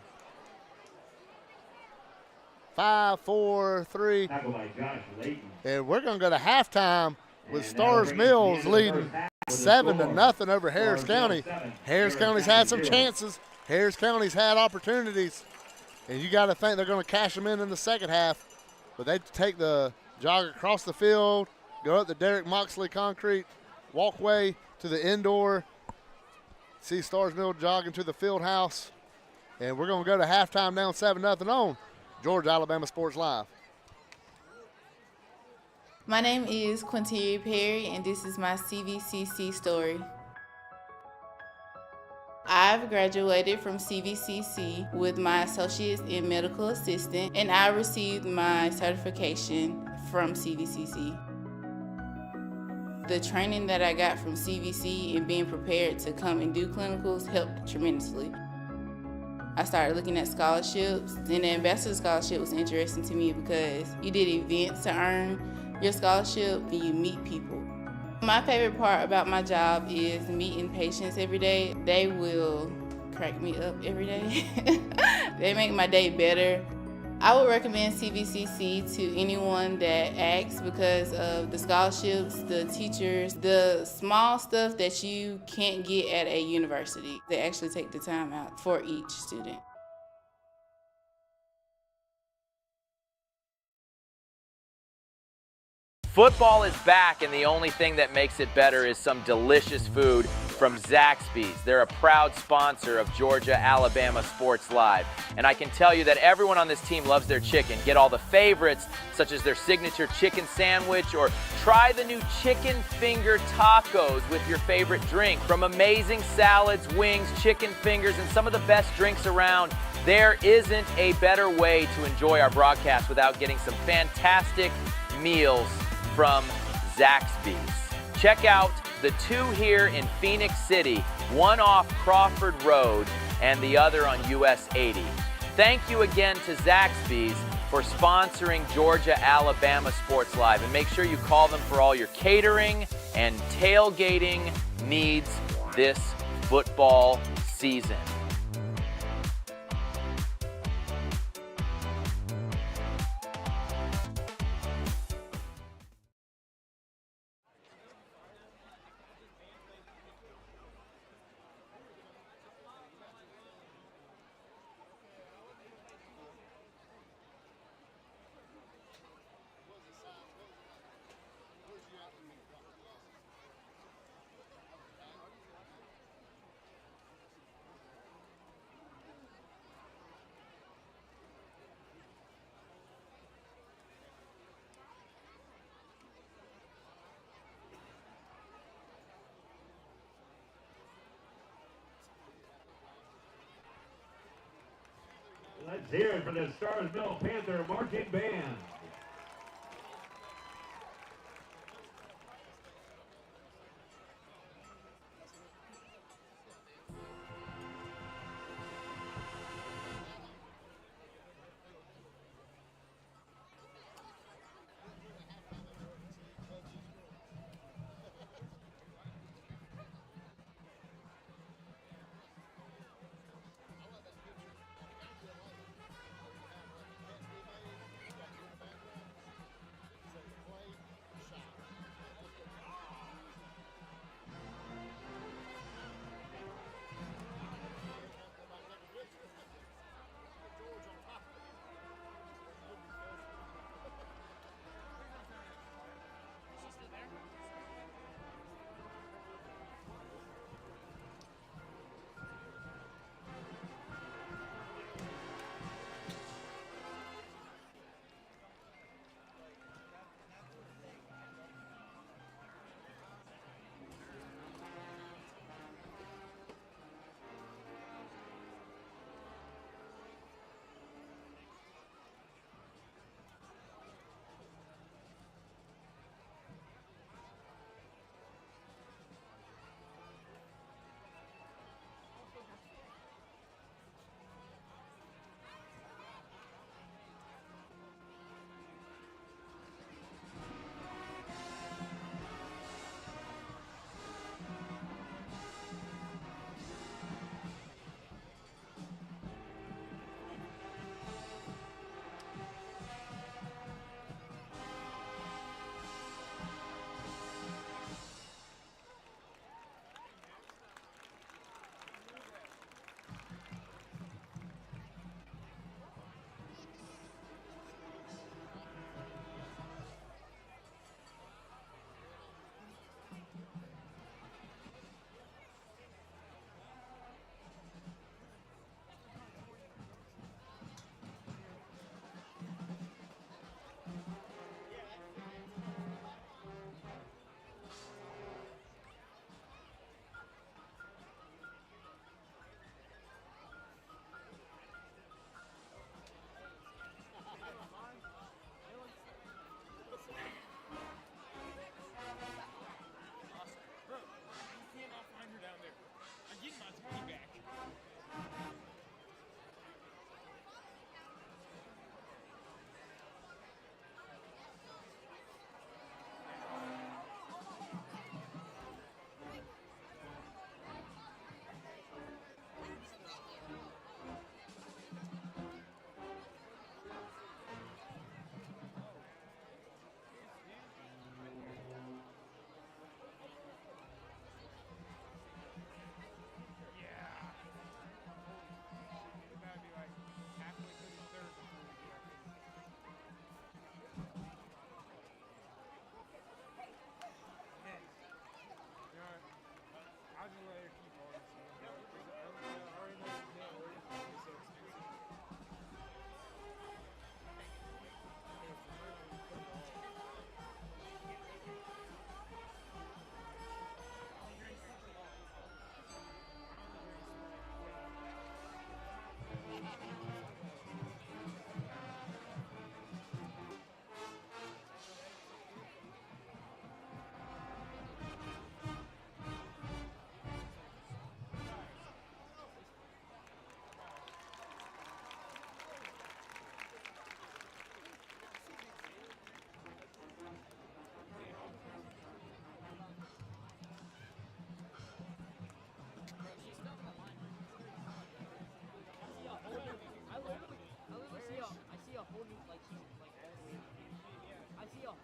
5, 4, 3. Tackled by Josh Layton. And we're going to go to halftime with Starr's Mills leading 7-0 over Harris County. Harris County's had some chances. Harris County's had opportunities. And you got to think they're going to cash them in the second half. But they take the jog across the field, go up the Derek Moxley concrete walkway to the indoor. See Starr's Mill jogging to the field house. And we're going to go to halftime down 7-0 on Georgia Alabama Sports Live. My name is Quinteria Perry, and this is my CVCC story. I've graduated from CVCC with my associates in medical assistant, and I received my certification from CVCC. The training that I got from CVC and being prepared to come and do clinicals helped tremendously. I started looking at scholarships, and the Ambassador Scholarship was interesting to me because you did events to earn your scholarship and you meet people. My favorite part about my job is meeting patients every day. They will crack me up every day. They make my day better. I would recommend CVCC to anyone that asks because of the scholarships, the teachers, the small stuff that you can't get at a university. They actually take the time out for each student. Football is back, and the only thing that makes it better is some delicious food from Zaxby's. They're a proud sponsor of Georgia Alabama Sports Live. And I can tell you that everyone on this team loves their chicken. Get all the favorites, such as their signature chicken sandwich, or try the new chicken finger tacos with your favorite drink. From amazing salads, wings, chicken fingers, and some of the best drinks around, there isn't a better way to enjoy our broadcast without getting some fantastic meals from Zaxby's. Check out the two here in Phoenix City, one off Crawford Road and the other on US 80. Thank you again to Zaxby's for sponsoring Georgia Alabama Sports Live, and make sure you call them for all your catering and tailgating needs this football season. Let's hear it for the Starrsville Panther Marching Band.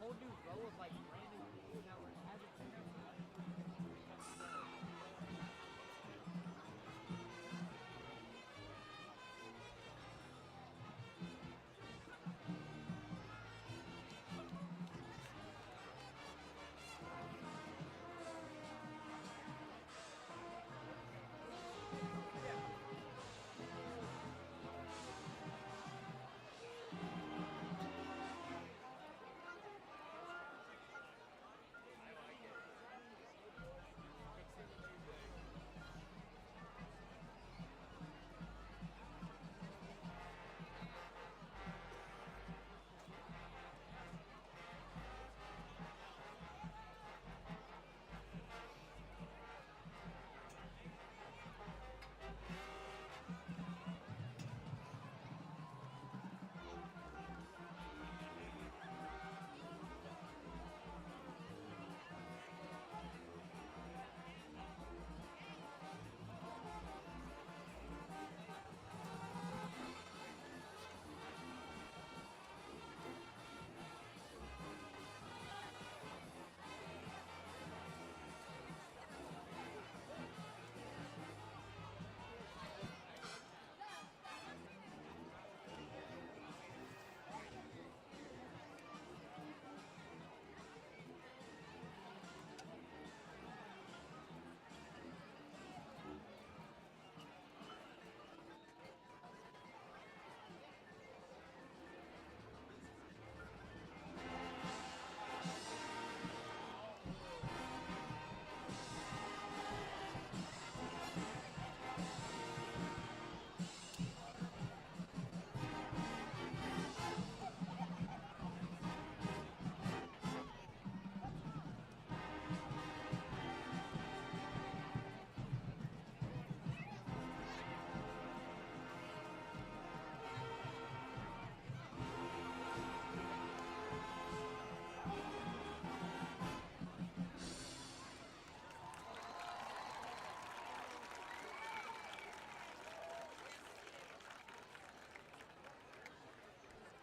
whole new row of like brand new people that were haven't been there for like 3 years.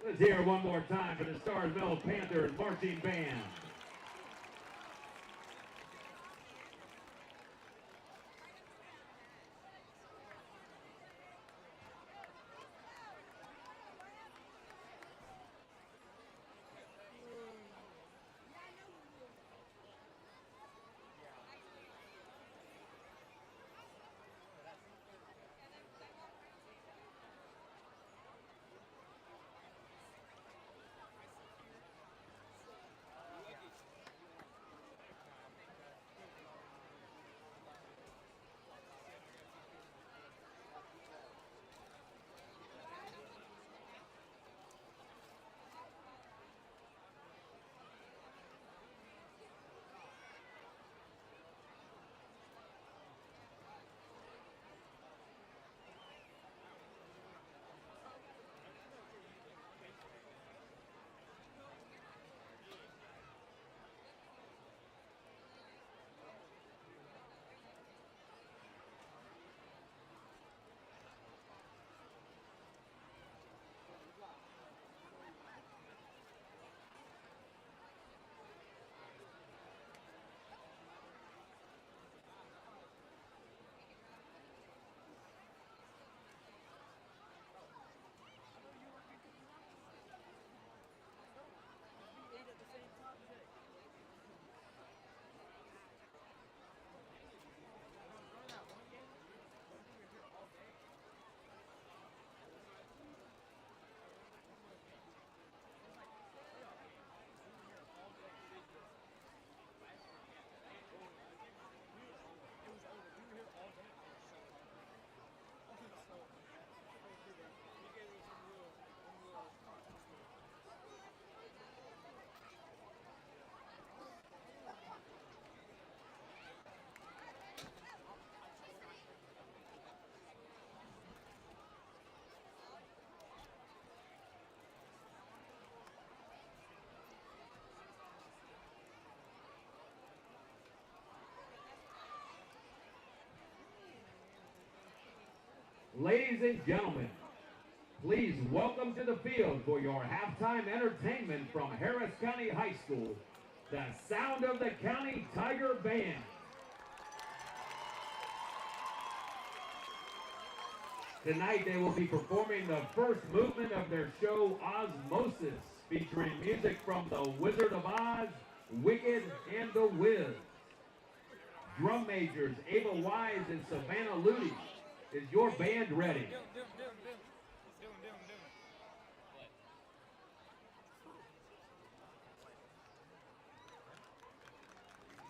Let's hear it one more time for the Starrsville Panthers marching band. Ladies and gentlemen, Please welcome to the field for your halftime entertainment from Harris County High School, the Sound of the County Tiger Band. Tonight they will be performing the first movement of their show, Osmosis, featuring music from The Wizard of Oz, Wicked, and The Wiz. Drum majors Ava Wise and Savannah Luty. Is your band ready?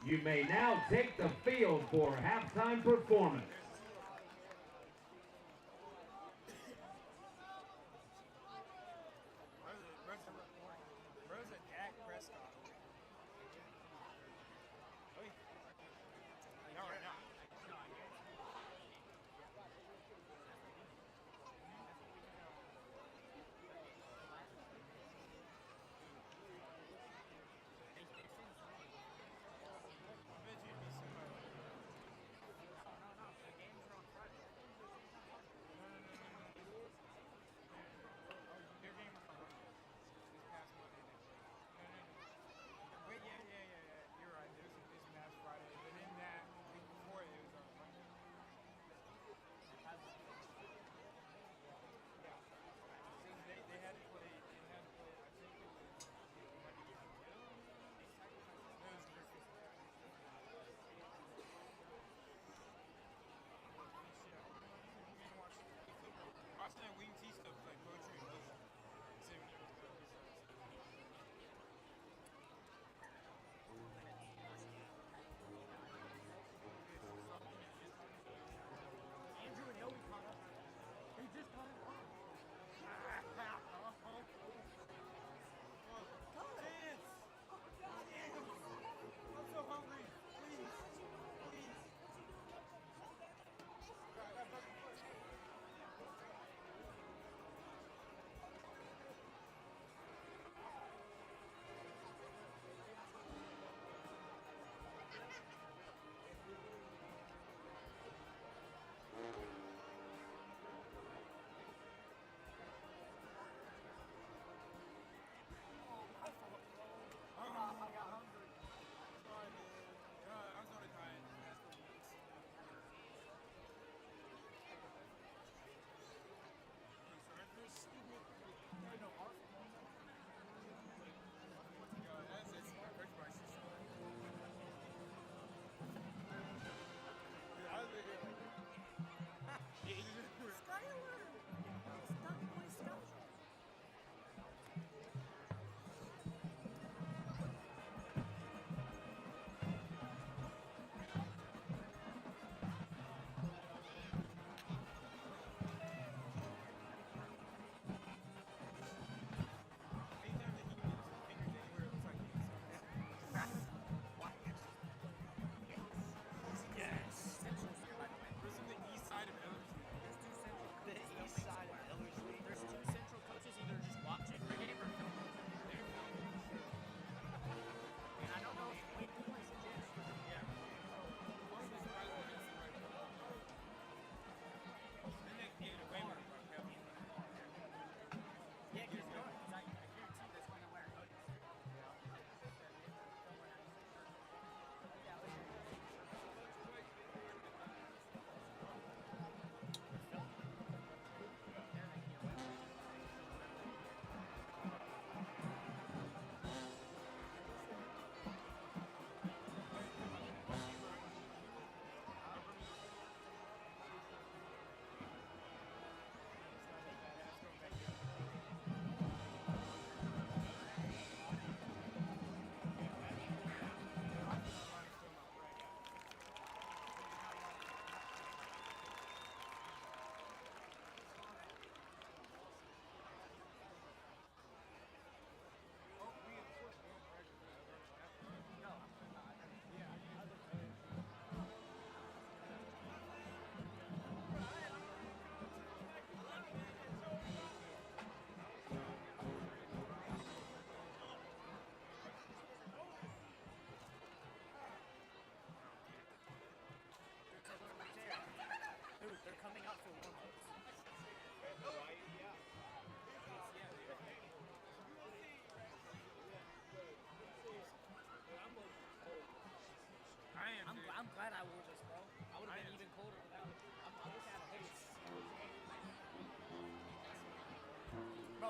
You may now take the field for halftime performance.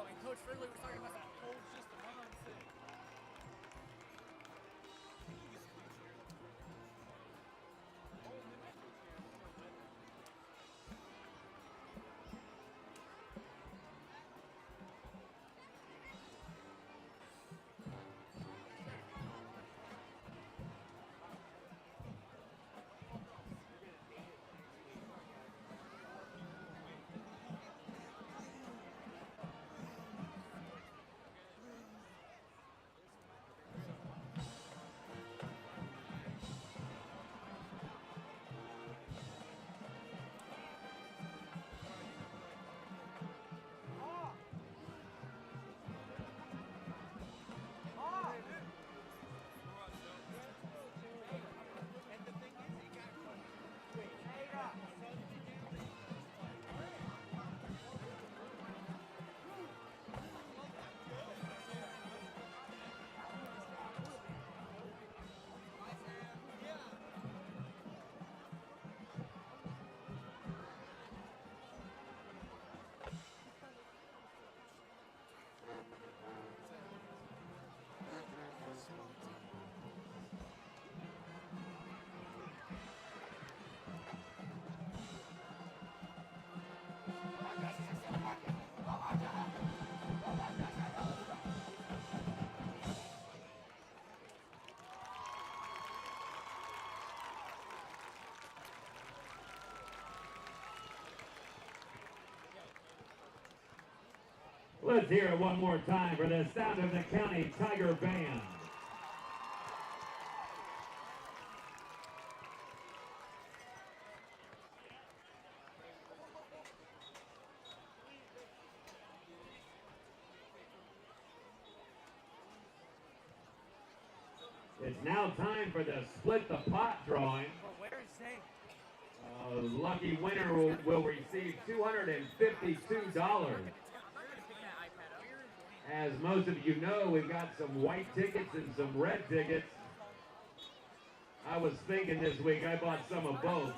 and Coach Ridley was talking about that hold just to run on the thing. Let's hear it one more time for the Sound of the County Tiger Band. It's now time for the Split the Pot drawing. Lucky winner will receive $252. As most of you know, we've got some white tickets and some red tickets. I was thinking this week, I bought some of both.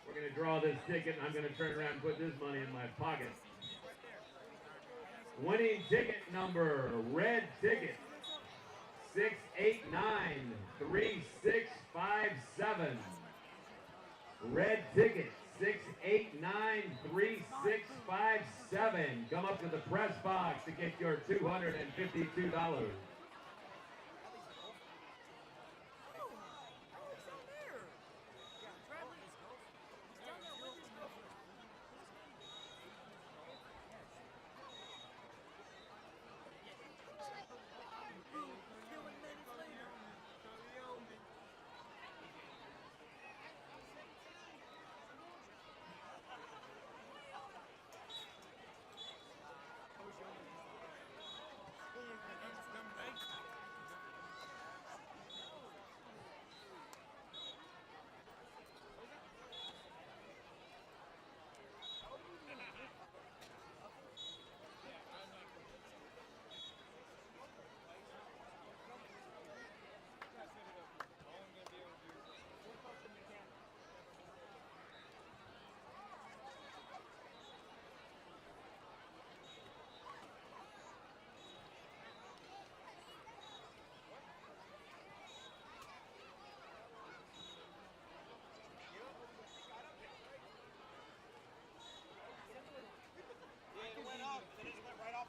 We're going to draw this ticket, and I'm going to turn around and put this money in my pocket. Winning ticket number, red ticket, 6893657. Red ticket, 6893657. Come up to the press box to get your $252.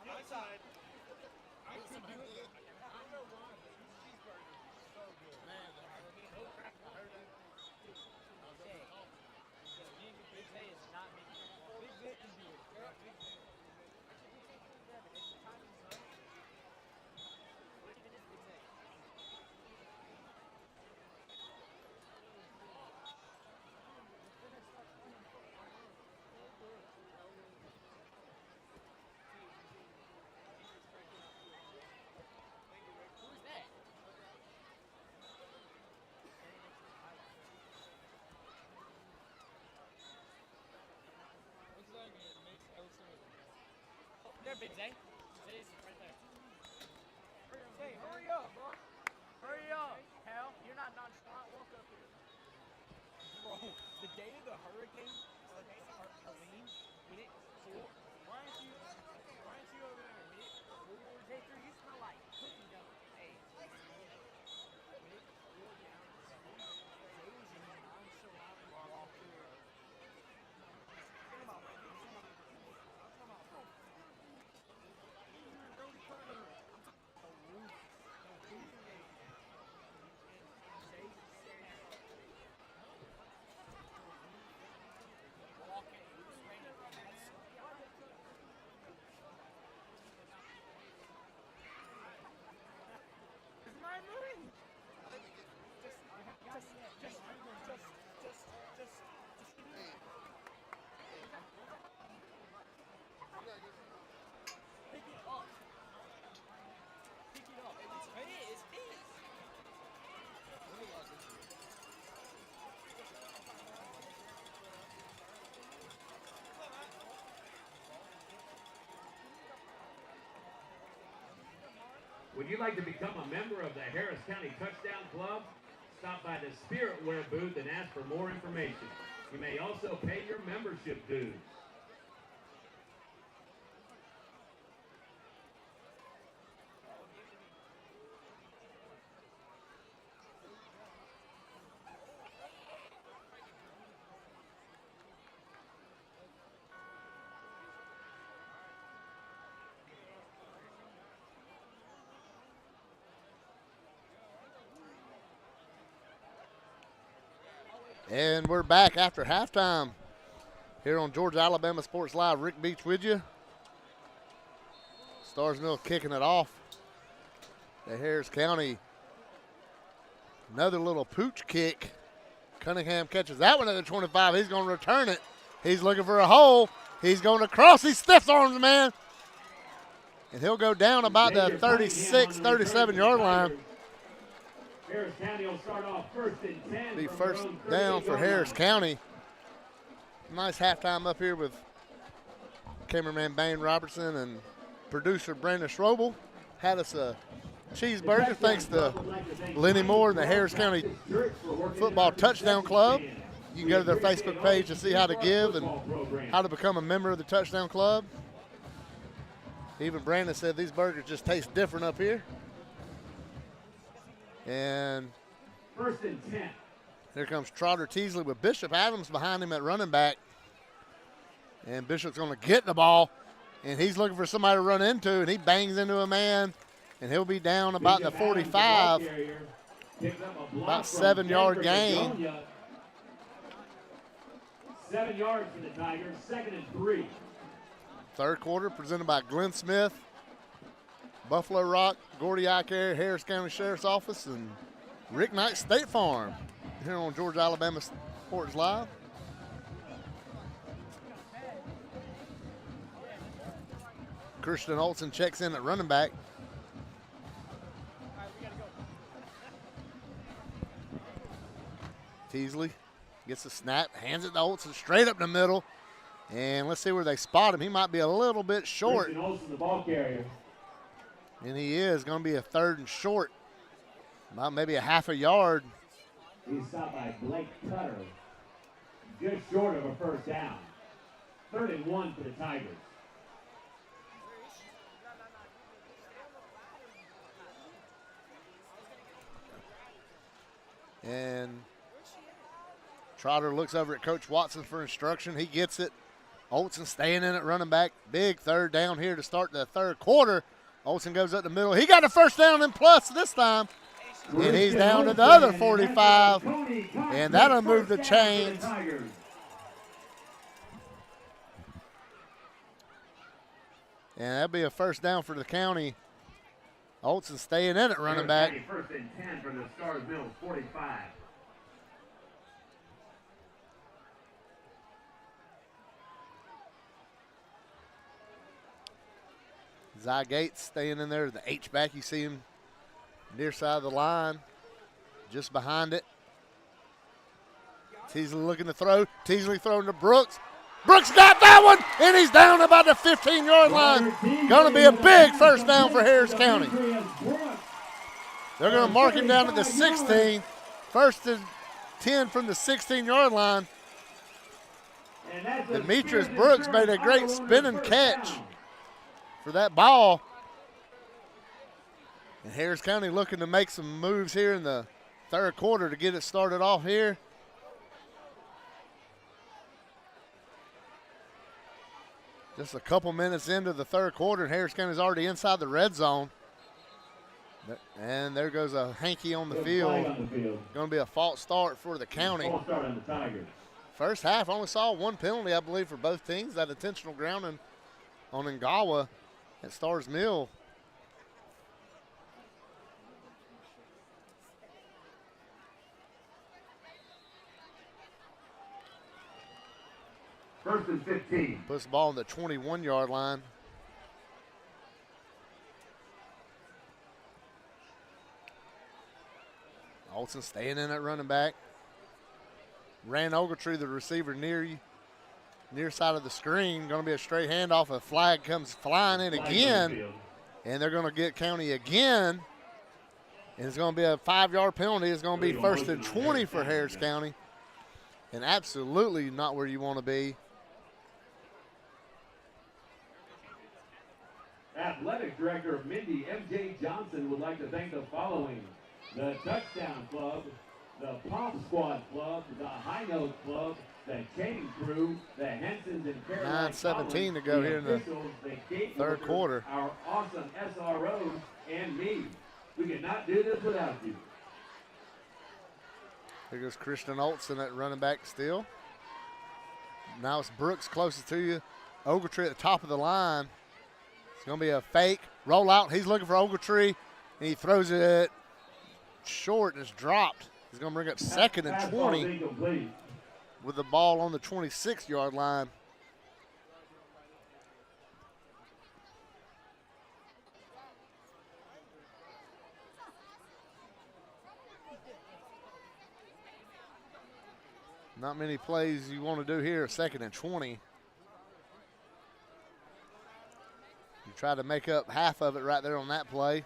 Outside. I could do it. I know why, but these cheeseburgers are so good. Man, I heard that. Big Tay is not making it. Big Tay can do it. Yeah, Big Tay. There, Big Zay. Zay's right there. Zay, hurry up, bro. Hurry up, Hal. You're not nonchalant. Walk up here. Bro, the day of the hurricane, Helene, when it poured, why aren't you Would you like to become a member of the Harris County Touchdown Club? Stop by the Spirit Wear booth and ask for more information. You may also pay your membership dues. And we're back after halftime here on Georgia Alabama Sports Live. Rick Beach with you. Starr's Mill kicking it off. The Harris County, another little pooch kick. Cunningham catches that one at the 25. He's going to return it. He's looking for a hole. He's going to cross. He stiff arms the man. And he'll go down about the 36, 37-yard line. Harris County will start off 1st and 10. Be first down for Harris County. Nice halftime up here with cameraman Bane Robertson and producer Brandon Strobel. Had us a cheeseburger thanks to Lenny Moore and the Harris County Football Touchdown Club. You can go to their Facebook page to see how to give and how to become a member of the Touchdown Club. Even Brandon said these burgers just taste different up here. And 1st and 10. Here comes Trotter Teasley with Bishop Adams behind him at running back. And Bishop's going to get the ball, and he's looking for somebody to run into, and he bangs into a man, and he'll be down about the 45. About 7-yard gain. 7 yards for the Tigers, 2nd and 3. Third quarter presented by Glenn Smith, Buffalo Rock, Gordy Eye Care, Harris County Sheriff's Office, and Rick Knight State Farm here on Georgia Alabama Sports Live. Christian Olsen checks in at running back. Teasley gets the snap, hands it to Olsen straight up the middle. And let's see where they spot him. He might be a little bit short. Christian Olsen, the ball carrier. And he is going to be a 3rd and short. About maybe a half a yard. He's stopped by Blake Cutter. Just short of a 1st down. 3rd and 1 for the Tigers. And Trotter looks over at Coach Watson for instruction. He gets it. Olsen staying in at running back. Big 3rd down here to start the 3rd quarter. Olsen goes up the middle. He got a 1st down and plus this time. And he's down to the other 45. And that'll move the chains. And that'll be a 1st down for the county. Olsen staying in at running back. 1st and 10 for the Starr Mills 45. Zy Gates staying in there, the H-back. You see him near side of the line, just behind it. Teasley looking to throw. Teasley throwing to Brooks. Brooks got that one, and he's down about the 15-yard line. Going to be a big 1st down for Harris County. They're going to mark him down at the 16. 1st and 10 from the 16-yard line. Demetrius Brooks made a great spinning catch for that ball. And Harris County looking to make some moves here in the 3rd quarter to get it started off here. Just a couple minutes into the 3rd quarter, and Harris County's already inside the red zone. And there goes a hanky on the field. Going to be a false start for the county. False start on the Tigers. First half, only saw one penalty, I believe, for both teams. That intentional grounding on Ngawa at Starr's Mill. First and 15. Puts the ball on the 21-yard line. Olsen staying in at running back. Rand Ogletree, the receiver near side of the screen. Going to be a straight handoff. A flag comes flying in again. And they're going to get County again. And it's going to be a 5-yard penalty. It's going to be 1st and 20 for Harris County. And absolutely not where you want to be. Athletic Director Mindy M.J. Johnson would like to thank the following: the Touchdown Club, the Pop Squad Club, the High Note Club, the Chain Crew, the Hensons and Caroline 9:17 to go here in the third quarter. Our awesome SROs, and me. We could not do this without you. Here goes Christian Olson at running back still. Now it's Brooks closest to you. Ogletree at the top of the line. It's going to be a fake rollout. He's looking for Ogletree, and he throws it short, and it's dropped. He's going to bring up 2nd and 20 with the ball on the 26-yard line. Not many plays you want to do here, 2nd and 20. You try to make up half of it right there on that play.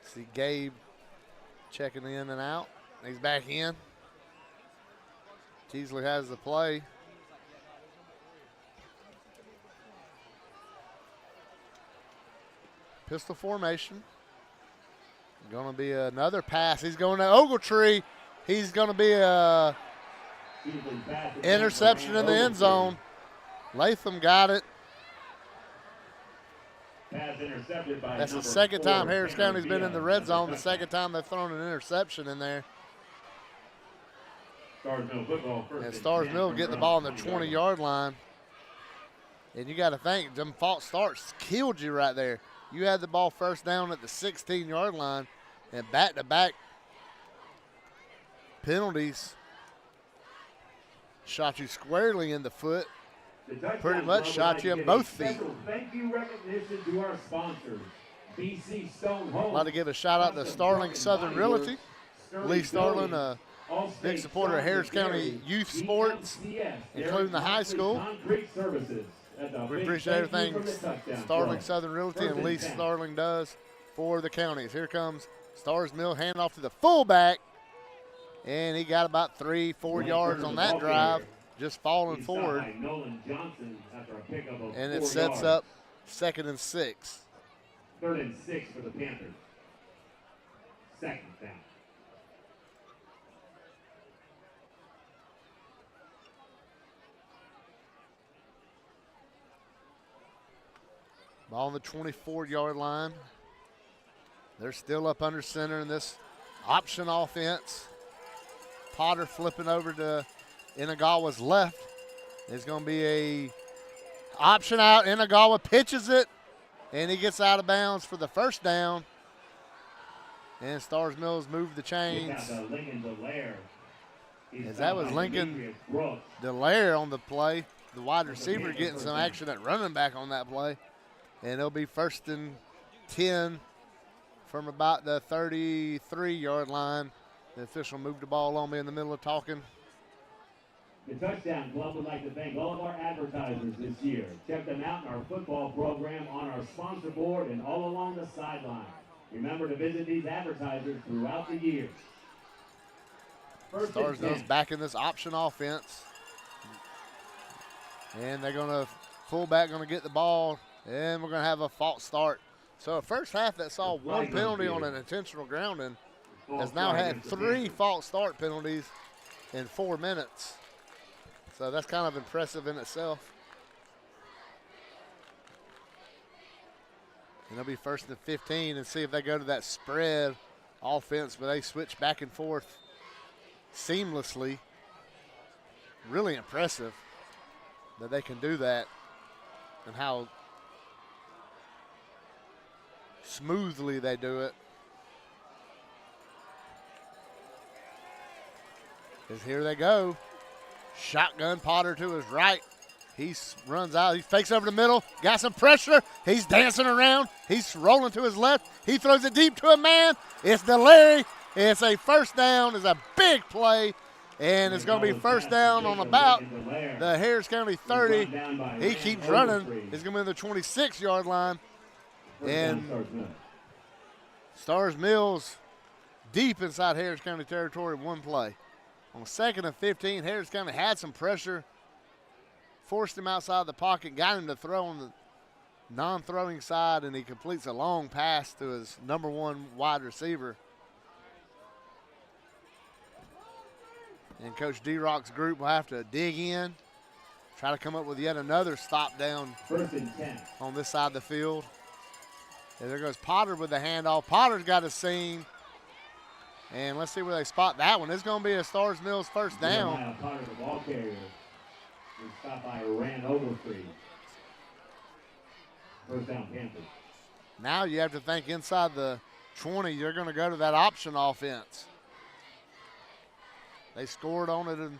See Gabe checking in and out. He's back in. Teasley has the play. Pistol formation. Going to be another pass. He's going to Ogletree. He's going to be a interception in the end zone. Latham got it. That's the second time Harris County's been in the red zone. The second time they've thrown an interception in there. And Starr's Mill getting the ball on the 20-yard line. And you got to think, them false starts killed you right there. You had the ball first down at the 16-yard line, and back-to-back penalties shot you squarely in the foot. Pretty much shot you in both feet. Thank you recognition to our sponsors, BC Stone Home. I'd like to give a shout-out to Starling Southern Realty. Lee Starling, a big supporter of Harris County youth sports, including the high school. We appreciate everything Starling Southern Realty and Lee Starling does for the counties. Here comes Starr's Mill, handoff to the fullback, and he got about 3-4 yards on that drive, just falling forward. And it sets up 2nd and 6. 3rd and 6 for the Panthers. 2nd down. Ball on the 24-yard line. They're still up under center in this option offense. Potter flipping over to Inagawa's left. It's going to be a option out. Inagawa pitches it, and he gets out of bounds for the 1st down. And Starr's Mills moved the chains. As that was Lincoln Delaire on the play. The wide receiver getting some action at running back on that play. And it'll be 1st and 10 from about the 33-yard line. The official moved the ball on me in the middle of talking. The Touchdown Club would like to thank all of our advertisers this year. Check them out in our football program on our sponsor board and all along the sideline. Remember to visit these advertisers throughout the year. Starr's goes back in this option offense. And they're going to, fullback going to get the ball. And we're going to have a false start. So a first half that saw one penalty on an intentional grounding has now had 3 false start penalties in 4 minutes. So that's kind of impressive in itself. And it'll be 1st and 15 and see if they go to that spread offense, but they switch back and forth seamlessly. Really impressive that they can do that and how smoothly they do it. Because here they go. Shotgun Potter to his right. He runs out. He fakes over the middle. Got some pressure. He's dancing around. He's rolling to his left. He throws it deep to a man. It's Delary. It's a 1st down. It's a big play And it's going to be first down on about the Harris County 30. He keeps running. It's going to be the 26-yard line. And Starrs Mills deep inside Harris County territory, one play. On 2nd and 15, Harris County had some pressure, forced him outside the pocket, got him to throw on the non-throwing side, and he completes a long pass to his number 1 wide receiver. And Coach D-Rock's group will have to dig in, try to come up with yet another stop down on this side of the field. And there goes Potter with the handoff. Potter's got a seam. And let's see where they spot that one. It's going to be a Starrs Mills first down. Potter, the ball carrier, was stopped by Rand Overstreet. First down, Panthers. Now you have to think inside the 20, you're going to go to that option offense. They scored on it, and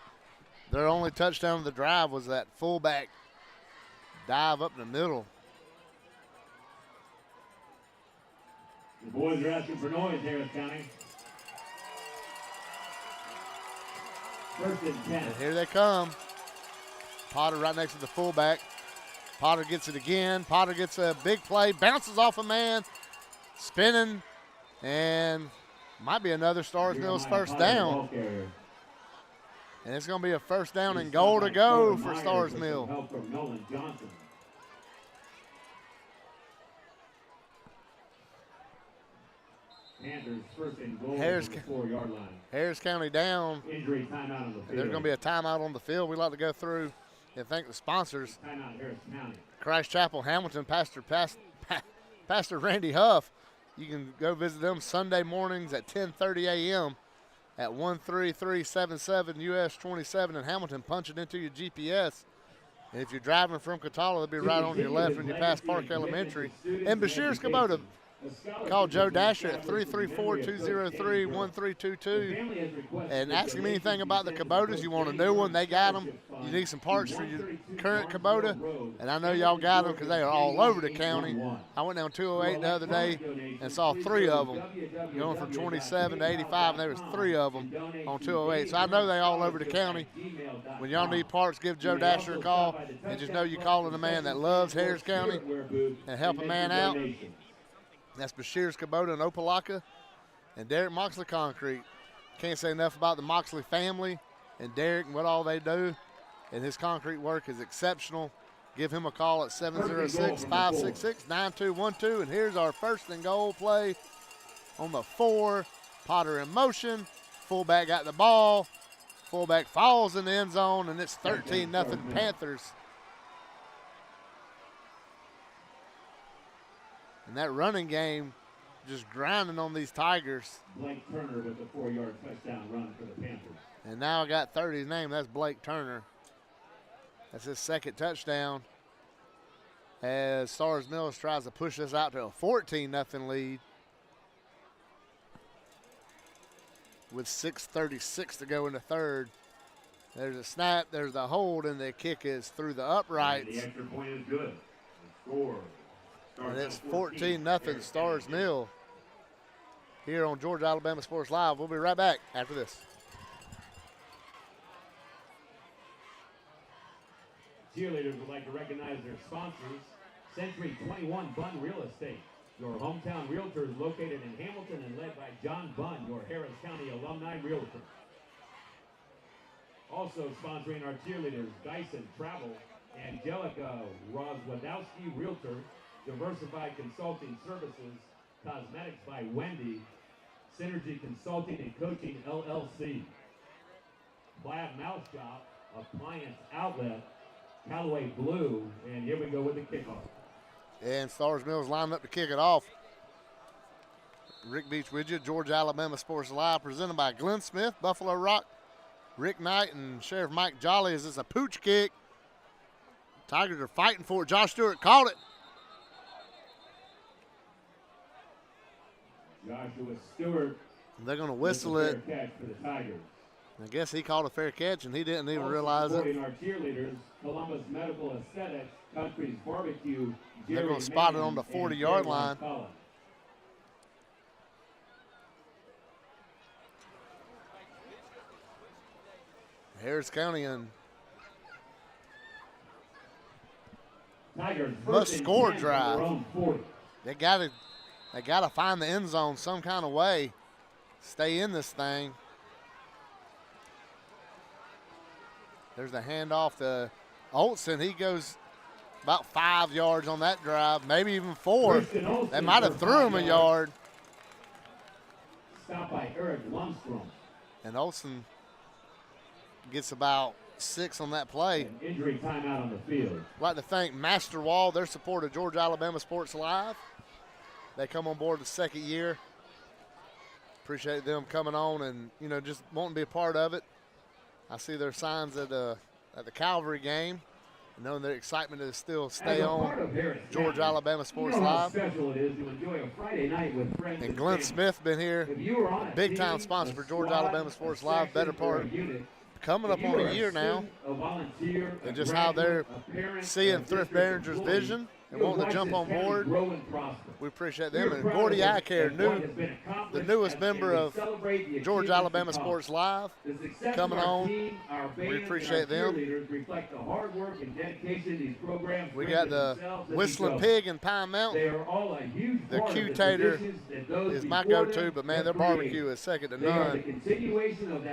their only touchdown of the drive was that fullback dive up the middle. The boys are asking for noise, Harris County. First and 10. And here they come. Potter right next to the fullback. Potter gets it again. Potter gets a big play, bounces off a man, spinning, and might be another Starrs Mills first down. And it's going to be a first down and goal to go for Starrs Mills. Panthers first and goal from the 4-yard line. Harris County down. Injury timeout on the field. There's going to be a timeout on the field. We like to go through and thank the sponsors. Timeout Harris County. Christ Chapel, Hamilton, Pastor Randy Huff. You can go visit them Sunday mornings at 10:30 a.m. at 13377 US 27 in Hamilton. Punch it into your GPS. And if you're driving from Catala, they'll be right on your left when you pass Park Elementary. And Bashir's Kubota. Call Joe Dasher at 334-203-1322 and ask him anything about the Kubotas. You want a new one, they got them. You need some parts for your current Kubota, and I know y'all got them because they are all over the county. I went down 208 the other day and saw 3 of them going from 27 to 85, and there was 3 of them on 208. So I know they all over the county. When y'all need parts, give Joe Dasher a call, and just know you're calling a man that loves Harris County and help a man out. That's Bashir's Kubota in Opelika and Derek Moxley Concrete. Can't say enough about the Moxley family and Derek and what all they do. And his concrete work is exceptional. Give him a call at 706-566-9212. And here's our first and goal play on the 4. Potter in motion. Fullback got the ball. Fullback falls in the end zone, and it's 13-0 Panthers. And that running game just grinding on these Tigers. Blake Turner with a 4-yard touchdown run for the Panthers. And now I got 30's name. That's Blake Turner. That's his second touchdown. As Starrs Mills tries to push this out to a 14-0 lead. With 6:36 to go in the third. There's a snap, there's the hold, and the kick is through the uprights. And the extra point is good. The score. And it's 14-0 Starrs Mill here on Georgia Alabama Sports Live. We'll be right back after this. Cheerleaders would like to recognize their sponsors. Century 21 Bunn Real Estate, your hometown realtor is located in Hamilton and led by John Bunn, your Harris County alumni realtor. Also sponsoring our cheerleaders, Dyson Travel, Angelica Roswadowski Realtor, Diversified Consulting Services, Cosmetics by Wendy, Synergy Consulting and Coaching LLC, Plaid Mouth Shop, Appliance Outlet, Callaway Blue, and here we go with the kickoff. And Starrs Mills lined up to kick it off. Rick Beach with you, Georgia Alabama Sports Live, presented by Glenn Smith, Buffalo Rock, Rick Knight, and Sheriff Mike Jolly. Is this a pooch kick? Tigers are fighting for it. Josh Stewart caught it. Joshua Stewart. They're going to whistle it. Catch for the Tigers. I guess he called a fair catch, and he didn't even realize it. Our cheerleaders, Columbus Medical Aesthetics, Country's Barbecue. They're going to spot it on the 40-yard line. Harris County and Tigers must first and score 10 drive. from their own 40. They gotta find the end zone some kind of way. Stay in this thing. There's the handoff to Olsen. He goes about 5 yards on that drive, maybe even 4. They might have threw him a yard. Stopped by Eric Lundstrom. And Olsen gets about 6 on that play. An injury timeout on the field. I'd like to thank Master Wall, their support of Georgia Alabama Sports Live. They come on board the second year. Appreciate them coming on and, you know, just wanting to be a part of it. I see their signs at the Calvary game. And knowing their excitement to still stay on Georgia Alabama Sports Live. Special it is to enjoy a Friday night with friends and Glenn Smith been here, big time sponsor for Georgia Alabama Sports Live, better part coming up on a year now, and just how they're seeing Thrift Behringer's vision and wanting to jump on board. We appreciate them. And Gordy Eye Care, the newest member of Georgia Alabama Sports Live, coming on. We appreciate them. We got the Whistling Pig in Pine Mountain. The Q-Tater is my go-to, but man, their barbecue is second to none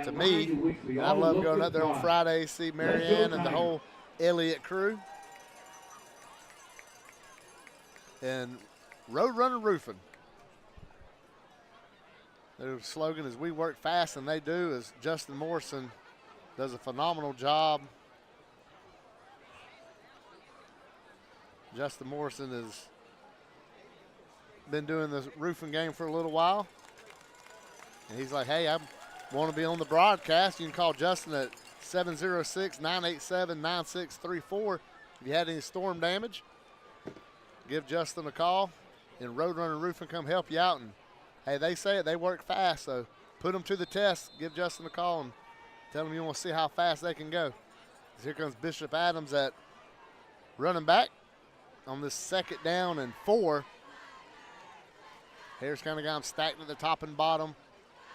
to me. I love going up there on Fridays, see Marianne and the whole Elliott crew. And Roadrunner Roofing. Their slogan is "We work fast and they do." As Justin Morrison does a phenomenal job. Justin Morrison has been doing the roofing game for a little while. And he's like, hey, I want to be on the broadcast. You can call Justin at 706-987-9634 if you had any storm damage. Give Justin a call, and Roadrunner Roofing come help you out. And, hey, they say it, they work fast, so put them to the test. Give Justin a call and tell them you want to see how fast they can go. Here comes Bishop Adams at running back on this 2nd down and 4. Harris County got them stacked at the top and bottom.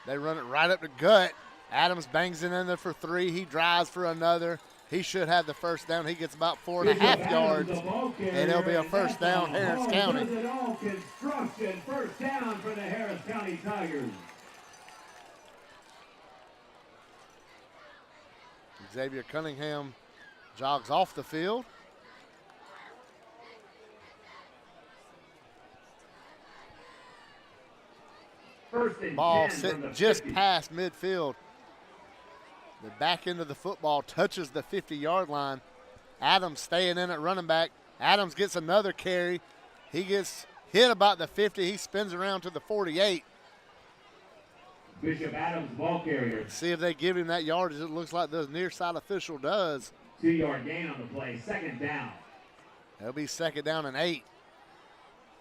They run it right up the gut. Adams bangs it in there for 3. He drives for another. He should have the first down. He gets about 4.5 yards, and it'll be a first down, Harris County. Construction, first down for the Harris County Tigers. Xavier Cunningham jogs off the field. Ball sitting just past midfield. The back end of the football touches the 50-yard line. Adams staying in at running back. Adams gets another carry. He gets hit about the 50. He spins around to the 48. Bishop Adams, ball carrier. See if they give him that yardage. It looks like the near side official does. 2-yard gain on the play, 2nd down. That'll be 2nd down and 8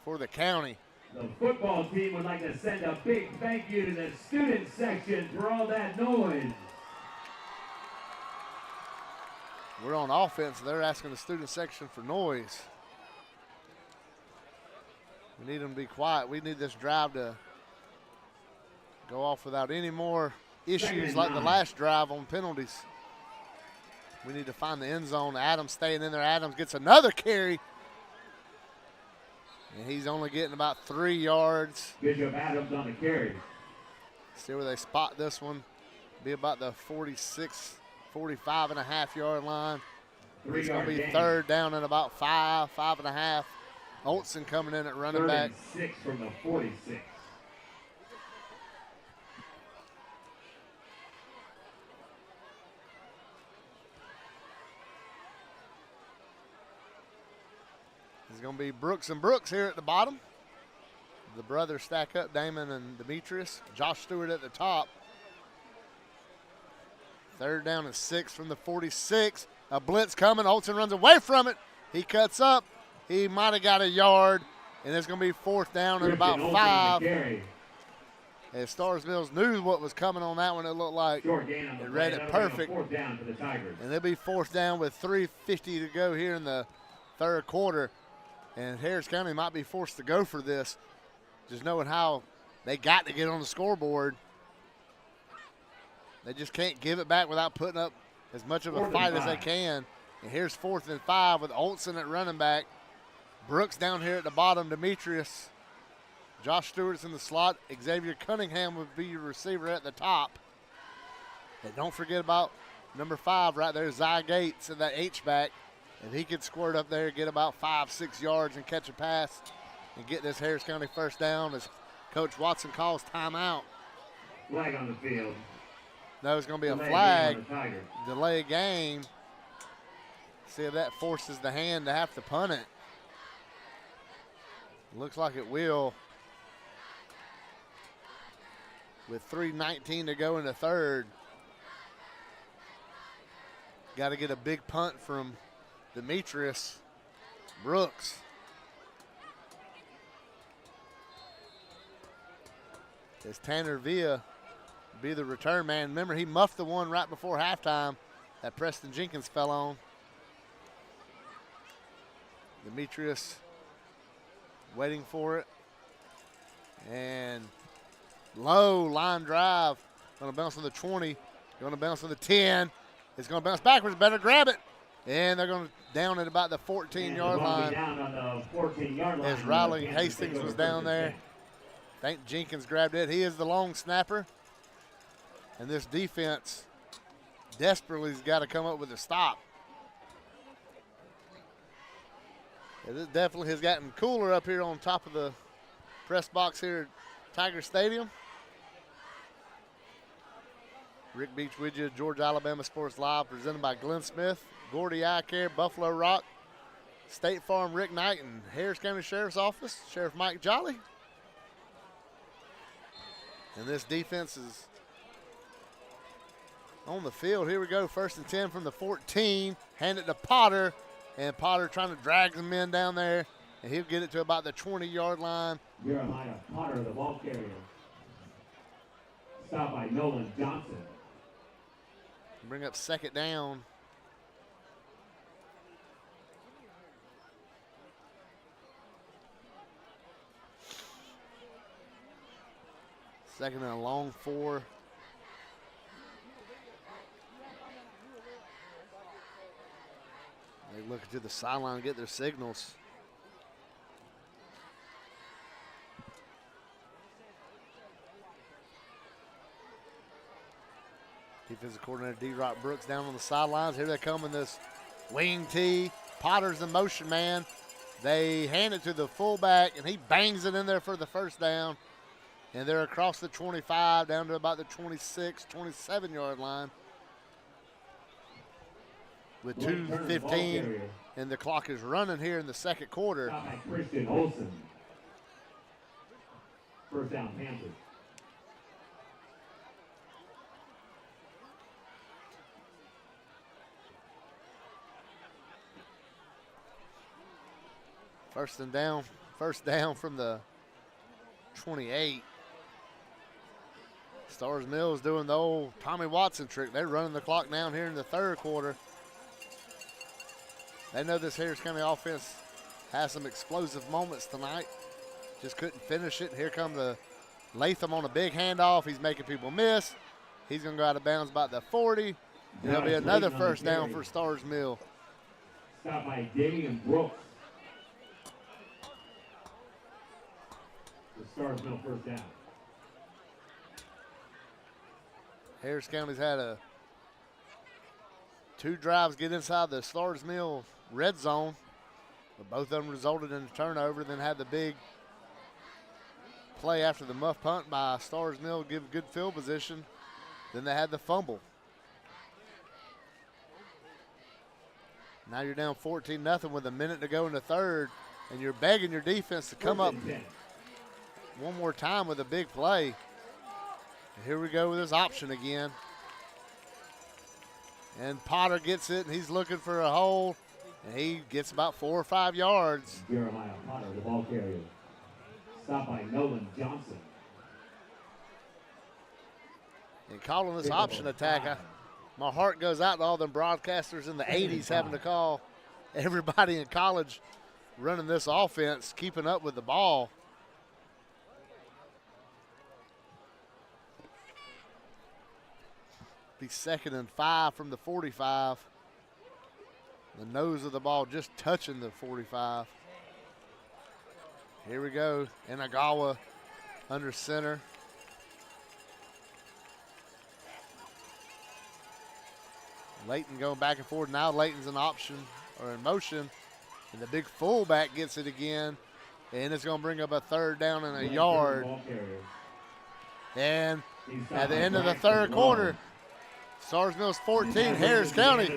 for the county. The football team would like to send a big thank you to the student section for all that noise. We're on offense. They're asking the student section for noise. We need them to be quiet. We need this drive to go off without any more issues like the last drive on penalties. We need to find the end zone. Adams staying in there. Adams gets another carry. And he's only getting about 3 yards. Bishop Adams on the carry. See where they spot this one. Be about the 45.5-yard line. It's going to be 3rd down and about 5.5. Olsen coming in at running back. 6 from the 46. It's going to be Brooks and Brooks here at the bottom. The brothers stack up, Damon and Demetrius. Josh Stewart at the top. 3rd down and 6 from the 46. A blitz coming. Olsen runs away from it. He cuts up. He might have got a yard. And it's going to be 4th down and about 5. And Starr Mills knew what was coming on that one. It looked like it read it perfect. Fourth down for the Tigers. And it'll be 4th down with 3:50 to go here in the 3rd quarter. And Harris County might be forced to go for this, just knowing how they got to get on the scoreboard. They just can't give it back without putting up as much of a fight as they can. And here's 4th and 5 with Olsen at running back. Brooks down here at the bottom, Demetrius. Josh Stewart's in the slot. Xavier Cunningham would be your receiver at the top. And don't forget about number 5 right there, Zy Gates in that H-back. If he could squirt up there, get about 5-6 yards and catch a pass and get this Harris County first down as Coach Watson calls timeout. Flag on the field. No, it's going to be a Delay flag. game on the Tigers. Delay game. See if that forces the hand to have to punt it. Looks like it will. With 3:19 to go in the third. Got to get a big punt from Demetrius Brooks. As Tanner Villa be the return man. Remember, he muffed the one right before halftime that Preston Jenkins fell on. Demetrius waiting for it. And low line drive. Going to bounce on the 20. Going to bounce on the 10. It's going to bounce backwards. Better grab it. And they're going to down at about the 14-yard line. Down on the 14-yard line. As Riley Hastings was down there. I think Jenkins grabbed it. He is the long snapper. And this defense desperately has got to come up with a stop. It definitely has gotten cooler up here on top of the press box here at Tiger Stadium. Rick Beach with you, Georgia Alabama Sports Live, presented by Glenn Smith, Gordy Eye Care, Buffalo Rock, State Farm, Rick Knight, and Harris County Sheriff's Office, Sheriff Mike Jolly. And this defense is on the field. Here we go, 1st and 10 from the 14. Hand it to Potter, and Potter trying to drag the men down there, and he'll get it to about the 20-yard line. Jeremiah Potter, the ball carrier. Stopped by Nolan Johnson. Bring up 2nd down. Second and a long 4. They look to the sideline and get their signals. Defensive coordinator D-Rock Brooks down on the sidelines. Here they come in this wing tee. Potter's the motion man. They hand it to the fullback, and he bangs it in there for the first down. And they're across the 25 down to about the 26, 27-yard line. With 2:15, and the clock is running here in the second quarter. Stopped by Christian Olsen. First down, Panthers. First down from the 28. Starr's Mills doing the old Tommy Watson trick. They're running the clock down here in the third quarter. They know this Harris County offense has some explosive moments tonight. Just couldn't finish it. Here comes the Latham on a big handoff. He's making people miss. He's going to go out of bounds about the 40. There'll be another first down for Starr's Mill. Stopped by Damian Brooks. The Starr's Mill first down. Harris County's had 2 drives get inside the Starr's Mill red zone, but both of them resulted in a turnover. Then had the big play after the muff punt by Starr's Mill, give good field position. Then they had the fumble. Now you're down 14-0 with a minute to go in the third, and you're begging your defense to come up one more time with a big play. And here we go with this option again. And Potter gets it, and he's looking for a hole, and he gets about 4 or 5 yards. Jeremiah Potter, the ball carrier. Stopped by Nolan Johnson. And calling this option attack, my heart goes out to all them broadcasters in the 80s having to call everybody in college running this offense, keeping up with the ball. Be 2nd and 5 from the 45. The nose of the ball just touching the 45. Here we go. Inagawa under center. Layton going back and forth. Now Layton's in option or in motion. And the big fullback gets it again. And it's going to bring up a 3rd down and a yard. And at the end of the 3rd quarter, Starr's Mills 14, Harris County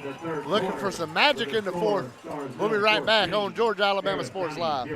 looking for some magic in the 4th. We'll be right back on Georgia Alabama Sports Live.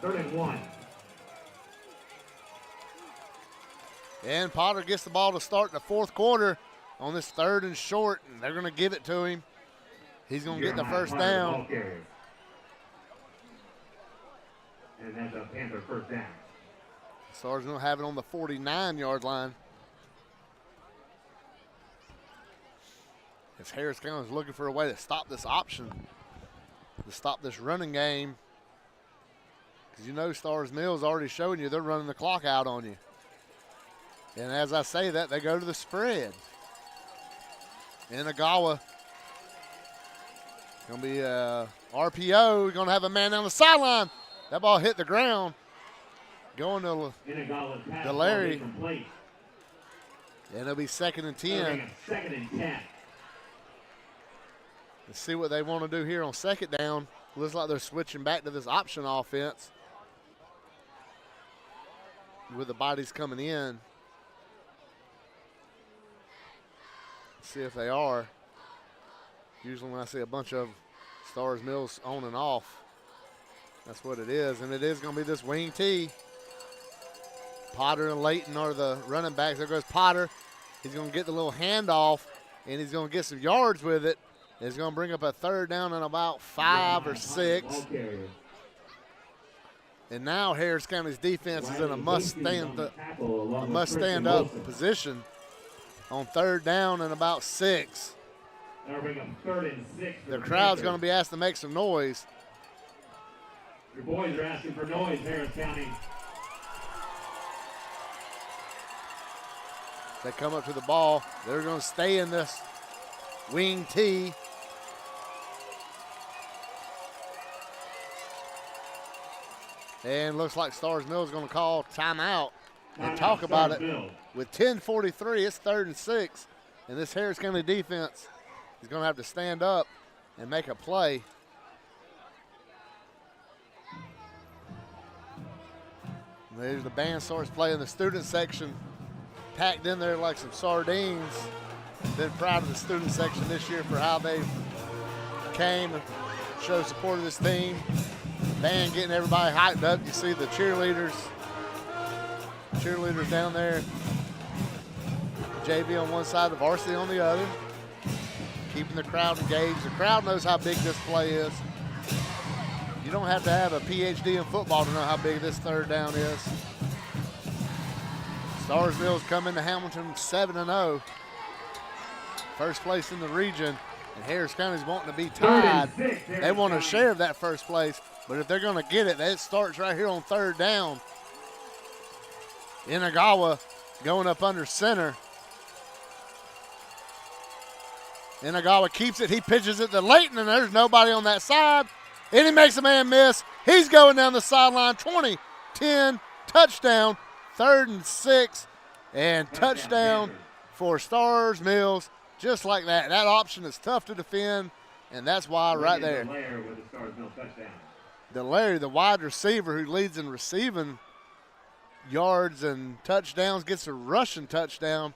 Third and 1. And Potter gets the ball to start the 4th quarter on this 3rd and short, and they're going to give it to him. He's going to get the 1st down. And that's a Panther 1st down. Starr's going to have it on the 49-yard line. As Harris County is looking for a way to stop this option, to stop this running game. Because you know Starr's Mills already showing you they're running the clock out on you. And as I say that, they go to the spread. Inagawa. Going to be RPO. Going to have a man down the sideline. That ball hit the ground. Going to Larry. And it'll be 2nd and 10. 2nd and 10. Let's see what they want to do here on 2nd down. Looks like they're switching back to this option offense with the bodies coming in. Let's see if they are. Usually when I see a bunch of Starr's Mills on and off, that's what it is. And it is going to be this wing T. Potter and Layton are the running backs. There goes Potter. He's going to get the little handoff, and he's going to get some yards with it. It's going to bring up a 3rd down and about 5 or 6. And now Harris County's defense is in a must stand up position on 3rd down and about 6. That'll bring up 3rd and 6. The crowd's going to be asked to make some noise. Your boys are asking for noise, Harris County. They come up to the ball. They're going to stay in this wing T. And looks like Starr's Mills is going to call timeout and talk about it. With 10:43, it's 3rd and 6. And this Harris County defense is going to have to stand up and make a play. And there's the band starts playing the student section, packed in there like some sardines. Been proud of the student section this year for how they came and showed support of this team. Band getting everybody hyped up. You see the cheerleaders down there. JV on one side, the varsity on the other. Keeping the crowd engaged. The crowd knows how big this play is. You don't have to have a PhD in football to know how big this 3rd down is. Starr's Mills come into Hamilton 7-0. First place in the region. And Harris County's wanting to be tied. They want to share that 1st place. But if they're going to get it, it starts right here on 3rd down. Inagawa going up under center. Inagawa keeps it. He pitches it to Layton, and there's nobody on that side. And he makes a man miss. He's going down the sideline. 20-10, touchdown, 3rd and 6, and touchdown for Starr Mills. Just like that. That option is tough to defend, and that's why right there. Delaire, the wide receiver who leads in receiving yards and touchdowns, gets a rushing touchdown.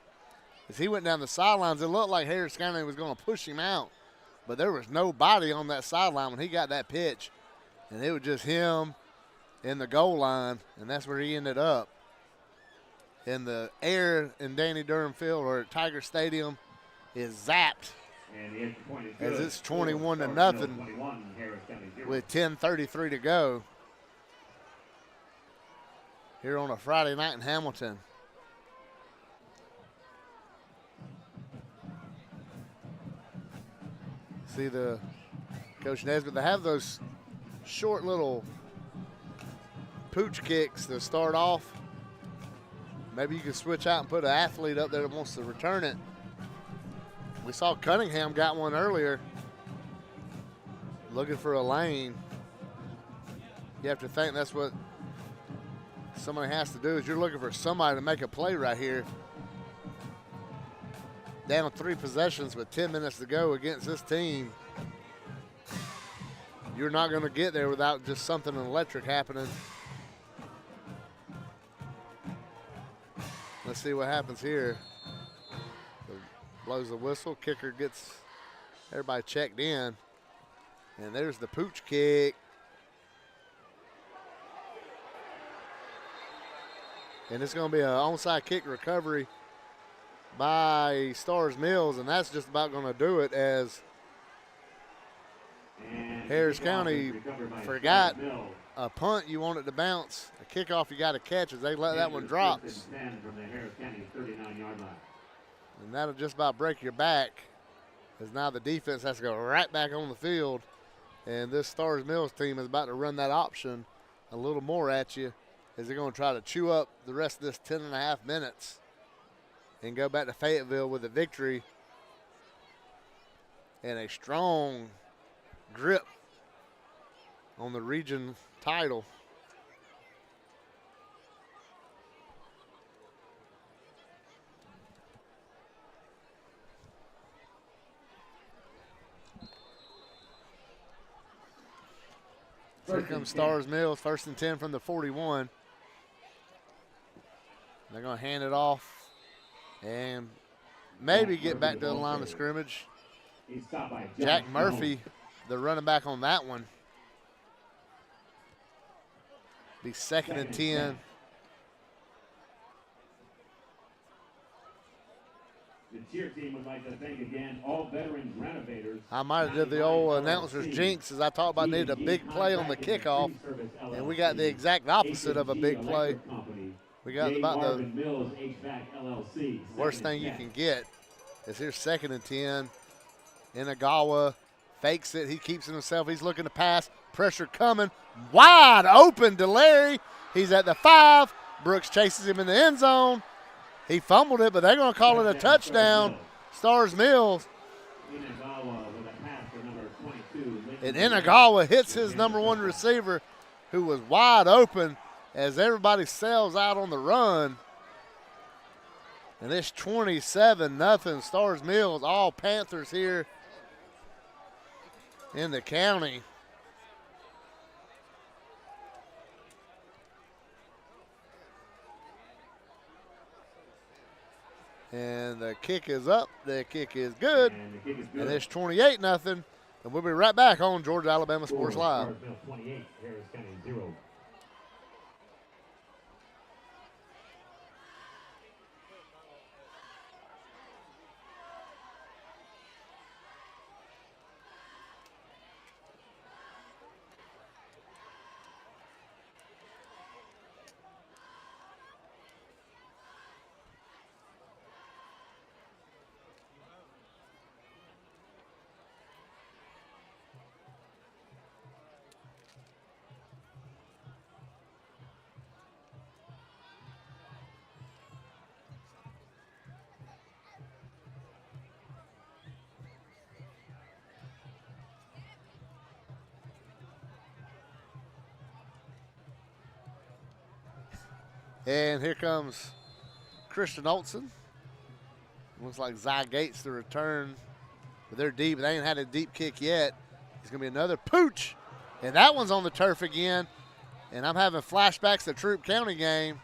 As he went down the sidelines, it looked like Harris County was going to push him out, but there was nobody on that sideline when he got that pitch, and it was just him in the goal line, and that's where he ended up. In the air in Danny Durham Field or at Tiger Stadium is zapped as it's 21-0 with 10:33 to go here on a Friday night in Hamilton. See the Coach Nesbitt, they have those short little pooch kicks to start off. Maybe you can switch out and put an athlete up there that wants to return it. We saw Cunningham got one earlier, looking for a lane. You have to think that's what somebody has to do, is you're looking for somebody to make a play right here. Down 3 possessions with 10 minutes to go against this team. You're not going to get there without just something electric happening. Let's see what happens here. Blows the whistle. Kicker gets everybody checked in. And there's the pooch kick. And it's going to be an onside kick recovery by Starr Mills, and that's just about going to do it, as Harris County forgot a punt you wanted to bounce, a kickoff you got to catch, as they let that one drop. And that'll just about break your back, as now the defense has to go right back on the field, and this Starr Mills team is about to run that option a little more at you, as they're going to try to chew up the rest of this 10.5 minutes and go back to Fayetteville with a victory and a strong grip on the region title. Here comes Starr Mills, 1st and 10 from the 41. They're going to hand it off and maybe get back to the line of scrimmage. Jack Murphy, the running back on that one. Be 2nd and 10. The cheer team would like to thank again all veterans renovators. I might have did the old announcer's jinx, as I talked about needed a big play on the kickoff, and we got the exact opposite of a big play. We got about the worst thing you can get. Is here's 2nd and 10. Inagawa fakes it. He keeps it himself. He's looking to pass. Pressure coming. Wide open to Larry. He's at the 5. Brooks chases him in the end zone. He fumbled it, but they're going to call it a touchdown. Starr Mills. And Inagawa hits his number 1 receiver, who was wide open, as everybody sails out on the run. And it's 27-0. Starr Mills, all Panthers here in the county. And the kick is up. The kick is good. And it's 28-0. And we'll be right back on Georgia Alabama Sports Live. 28, Harris County 0. And here comes Christian Olson. Looks like Zy Gates to return. But they're deep. They ain't had a deep kick yet. It's going to be another pooch. And that one's on the turf again. And I'm having flashbacks to Troop County game.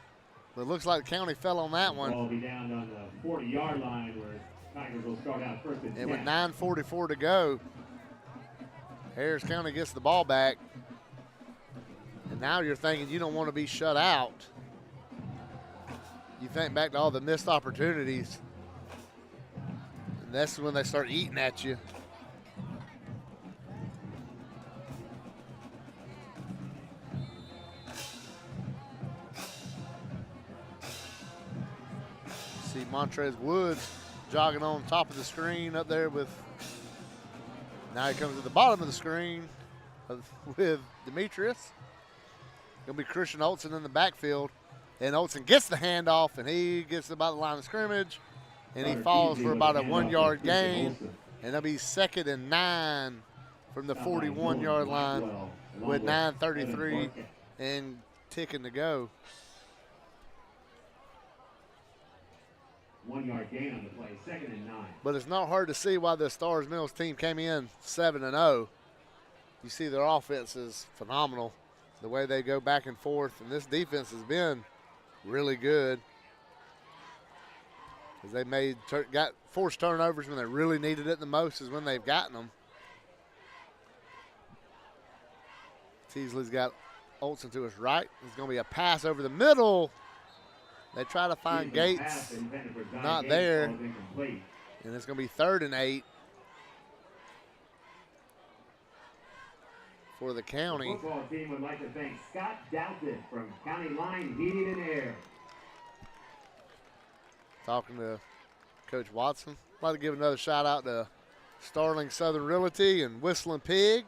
But it looks like the County fell on that one. Ball will be down on the 40-yard line where Tigers will start out first and 10. And with 9:44 to go, Harris County gets the ball back. And now you're thinking you don't want to be shut out. You think back to all the missed opportunities. And that's when they start eating at you. See Montrez Woods jogging on top of the screen up there with, now he comes to the bottom of the screen with Demetrius. It'll be Christian Olson in the backfield. And Olson gets the handoff, and he gets about the line of scrimmage, and he falls for about a 1-yard gain. And that'll be 2nd and 9 from the 41-yard line with 9:33 and ticking to go. 1-yard gain on the play, 2nd and 9. But it's not hard to see why the Starrs Mills team came in 7-0. You see their offense is phenomenal. The way they go back and forth, and this defense has been really good. Because they got forced turnovers when they really needed it the most is when they've gotten them. Teasley's got Olson to his right. There's going to be a pass over the middle. They try to find Gates, not there. And it's going to be 3rd and 8 for the County. The football team would like to thank Scott Doughton from County Line Heating and Air. Talking to Coach Watson. I'd like to give another shout out to Starling Southern Realty and Whistling Pig.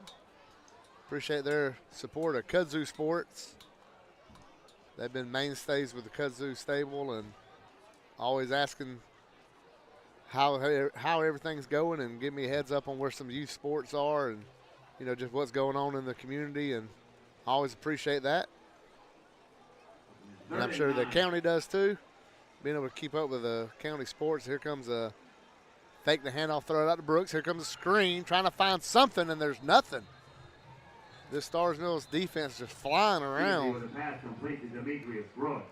Appreciate their support of Kudzu Sports. They've been mainstays with the Kudzu stable and always asking how everything's going and give me a heads up on where some youth sports are and, you know, just what's going on in the community, and I always appreciate that. And I'm sure the county does too, being able to keep up with the county sports. Here comes a fake the handoff, throw it out to Brooks. Here comes a screen, trying to find something, and there's nothing. This Starrs Mills defense just flying around.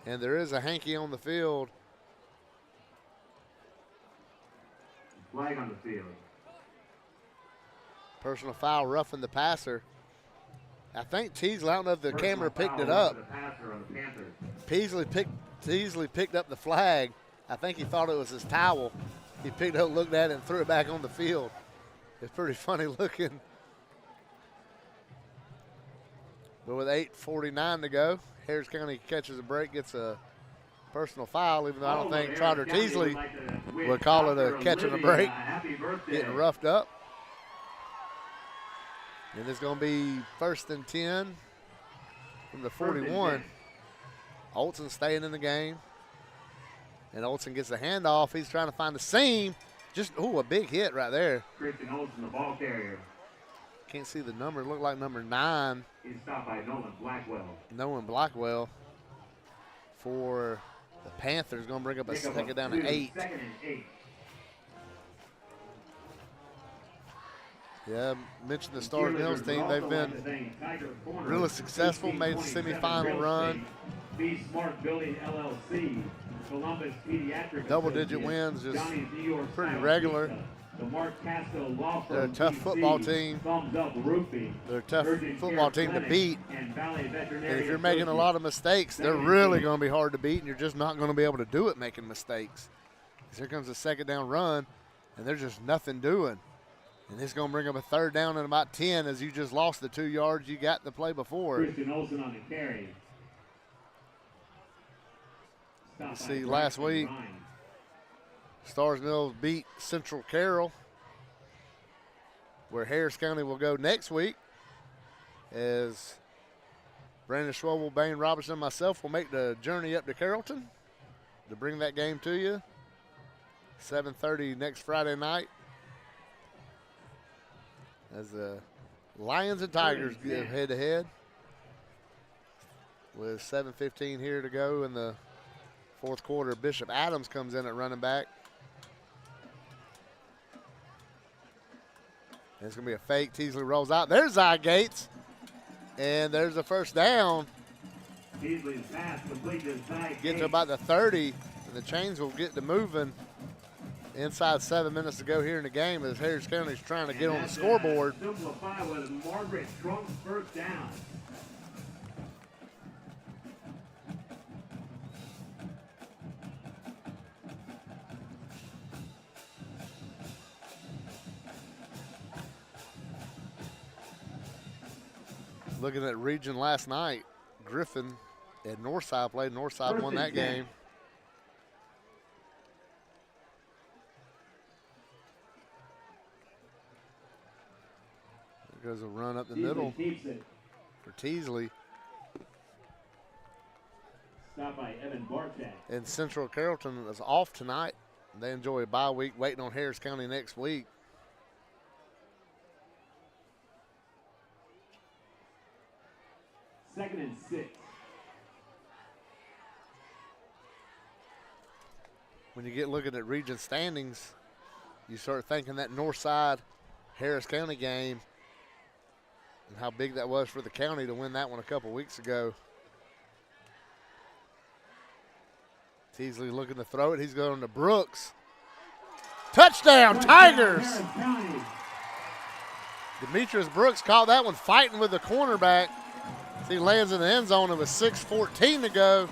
And there is a hanky on the field. Flag on the field. Personal foul, roughing the passer. I think Teasley, I don't know if the camera picked it up. Teasley picked up the flag. I think he thought it was his towel. He picked it up, looked at it, and threw it back on the field. It's pretty funny looking. But with 8:49 to go, Harris County catches a break, gets a personal foul, even though I don't think Trotter Teasley would call it a catch and a break. Getting roughed up. And it's going to be 1st and 10 from the 41. Olson staying in the game. And Olson gets the handoff. He's trying to find the seam. Just, a big hit right there. Christian Olson, the ball carrier. Can't see the number. It looked like number 9. He's stopped by Nolan Blackwell. Nolan Blackwell for the Panthers. Going to bring up a 2nd down to 8. 2nd and 8. Yeah, I mentioned the Starrs Mills team. They've been really successful, made the semifinal run. Be Smart Building LLC, Columbus Pediatric Double-digit wins, just pretty regular. The Mark Castro Law Firm. They're a tough football team. Thumbs Up Roofing. They're a tough football team to beat. And if you're making a lot of mistakes, they're really going to be hard to beat, and you're just not going to be able to do it making mistakes. Here comes a 2nd down run, and there's just nothing doing. And it's going to bring up a 3rd down and about 10 as you just lost the 2 yards you got the play before. Christian Olson on the carry. You see, last week, Starrs Mills beat Central Carroll, where Harris County will go next week as Brandon Schwobel, Bane Robertson, and myself will make the journey up to Carrollton to bring that game to you. 7:30 next Friday night as the Lions and Tigers go head-to-head with 7:15 here to go in the Fourth quarter, Bishop Adams comes in at running back. And it's going to be a fake. Teasley rolls out. There's Zy Gates. And there's a first down. Teasley's pass complete to Zy Get Gates. to about the 30, and the chains will get to moving. Inside 7 minutes to go here in the game as Harris County's trying to get on the scoreboard. Simplify with Margaret Trunk's first down. Looking at region last night, Griffin at Northside played. Northside won that game. There goes a run up the middle for Teasley. Stopped by Evan Bartek. And Central Carrollton is off tonight. They enjoy a bye week, waiting on Harris County next week. Second and 6. When you get looking at region standings, you start thinking that Northside Harris County game and how big that was for the county to win that one a couple weeks ago. Teasley looking to throw it. He's going to Brooks. Touchdown, Tigers! Demetrius Brooks caught that one fighting with the cornerback. He lands in the end zone. It was 6:14 to go.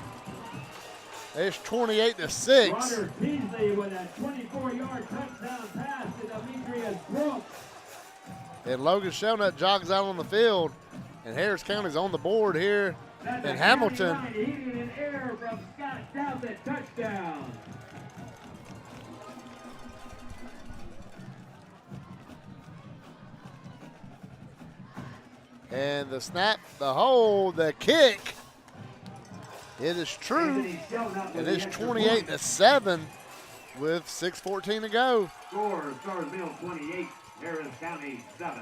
It's 28-6. Roger Teasley with a 24-yard touchdown pass to Demetrius Brooks. And Logan Shelnut jogs out on the field. And Harris County's on the board here in Hamilton. Heating and air from Scott Dowsett, touchdown. And the snap, the hold, the kick. It is true. It is 28-7 with 6:14 to go. Score, Starrsville 28, Harris County 7.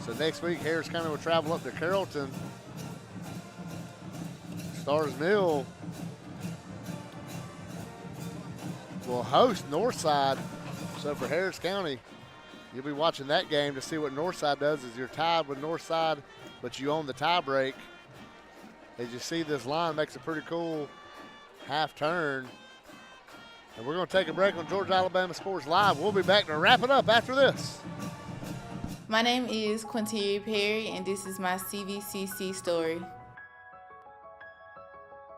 So next week, Harris County will travel up to Carrollton. Starr's Mill will host Northside. So for Harris County, you'll be watching that game to see what Northside does. As you're tied with Northside, but you own the tie break. As you see, this line makes a pretty cool half turn. And we're going to take a break on Georgia Alabama Sports Live. We'll be back to wrap it up after this. My name is Quinteria Perry, and this is my CVCC story.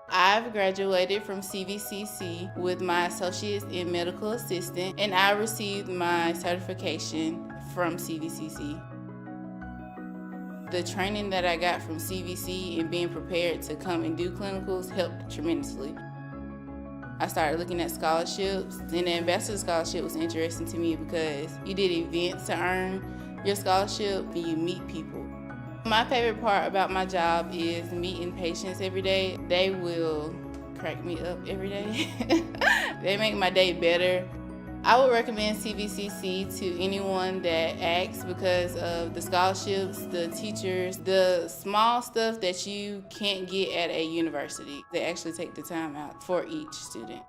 I've graduated from CVCC with my associates in medical assistant, and I received my certification from CVCC. The training that I got from CVC and being prepared to come and do clinicals helped tremendously. I started looking at scholarships, and the Ambassador Scholarship was interesting to me because you did events to earn your scholarship and you meet people. My favorite part about my job is meeting patients every day. They will crack me up every day. They make my day better. I would recommend CVCC to anyone that asks because of the scholarships, the teachers, the small stuff that you can't get at a university. They actually take the time out for each student.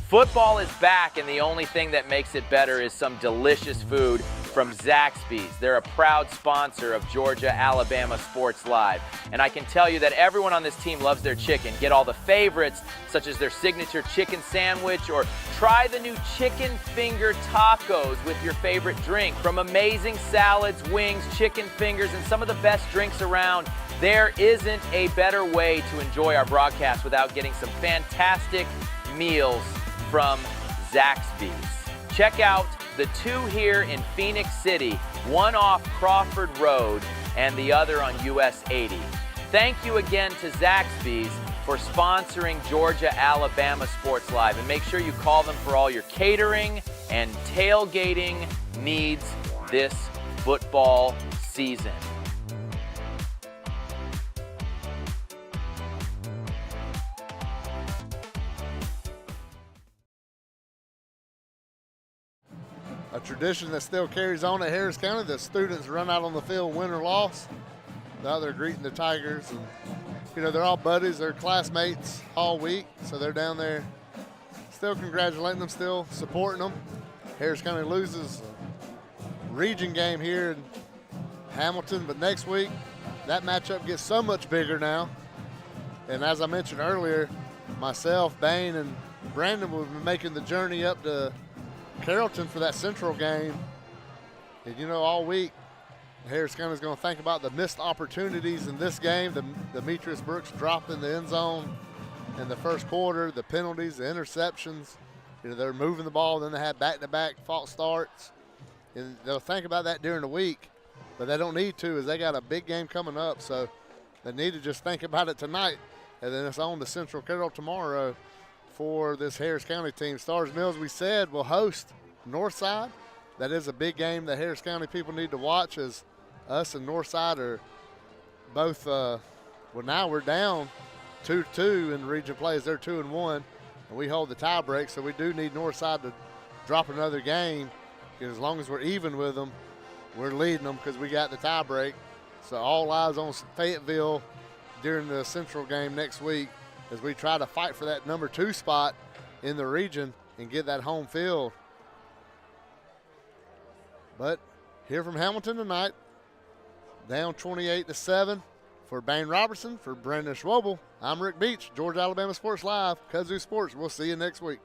Football is back, and the only thing that makes it better is some delicious food from Zaxby's. They're a proud sponsor of Georgia Alabama Sports Live. And I can tell you that everyone on this team loves their chicken. Get all the favorites, such as their signature chicken sandwich, or try the new chicken finger tacos with your favorite drink. From amazing salads, wings, chicken fingers, and some of the best drinks around, there isn't a better way to enjoy our broadcast without getting some fantastic meals from Zaxby's. Check out the two here in Phoenix City, one off Crawford Road and the other on US 80. Thank you again to Zaxby's for sponsoring Georgia Alabama Sports Live, and make sure you call them for all your catering and tailgating needs this football season. A tradition that still carries on at Harris County. The students run out on the field, win or loss. Now they're greeting the Tigers, and they're all buddies, they're classmates all week, so they're down there still congratulating them, still supporting them. Harris County loses a region game here in Hamilton, but next week that matchup gets so much bigger now. And as I mentioned earlier, myself, Bane, and Brandon will be making the journey up to Carrollton for that Central game. And all week, Harris County is going to think about the missed opportunities in this game. The Demetrius Brooks drop in the end zone in the first quarter, the penalties, the interceptions. They're moving the ball, then they had back-to-back false starts. And they'll think about that during the week, but they don't need to, as they got a big game coming up. So they need to just think about it tonight, and then it's on to Central Carroll tomorrow for this Harris County team. Starr's Mills, we said, will host Northside. That is a big game that Harris County people need to watch, as us and Northside are both, now we're down 2-2 in region plays. They're 2-1, and we hold the tie break, so we do need Northside to drop another game, because as long as we're even with them, we're leading them because we got the tie break. So all eyes on Fayetteville during the Central game next week, as we try to fight for that number 2 spot in the region and get that home field. But here from Hamilton tonight, down 28-7 for Bane Robertson, for Brendan Schwobel. I'm Rick Beach, Georgia Alabama Sports Live, Kazoo Sports. We'll see you next week.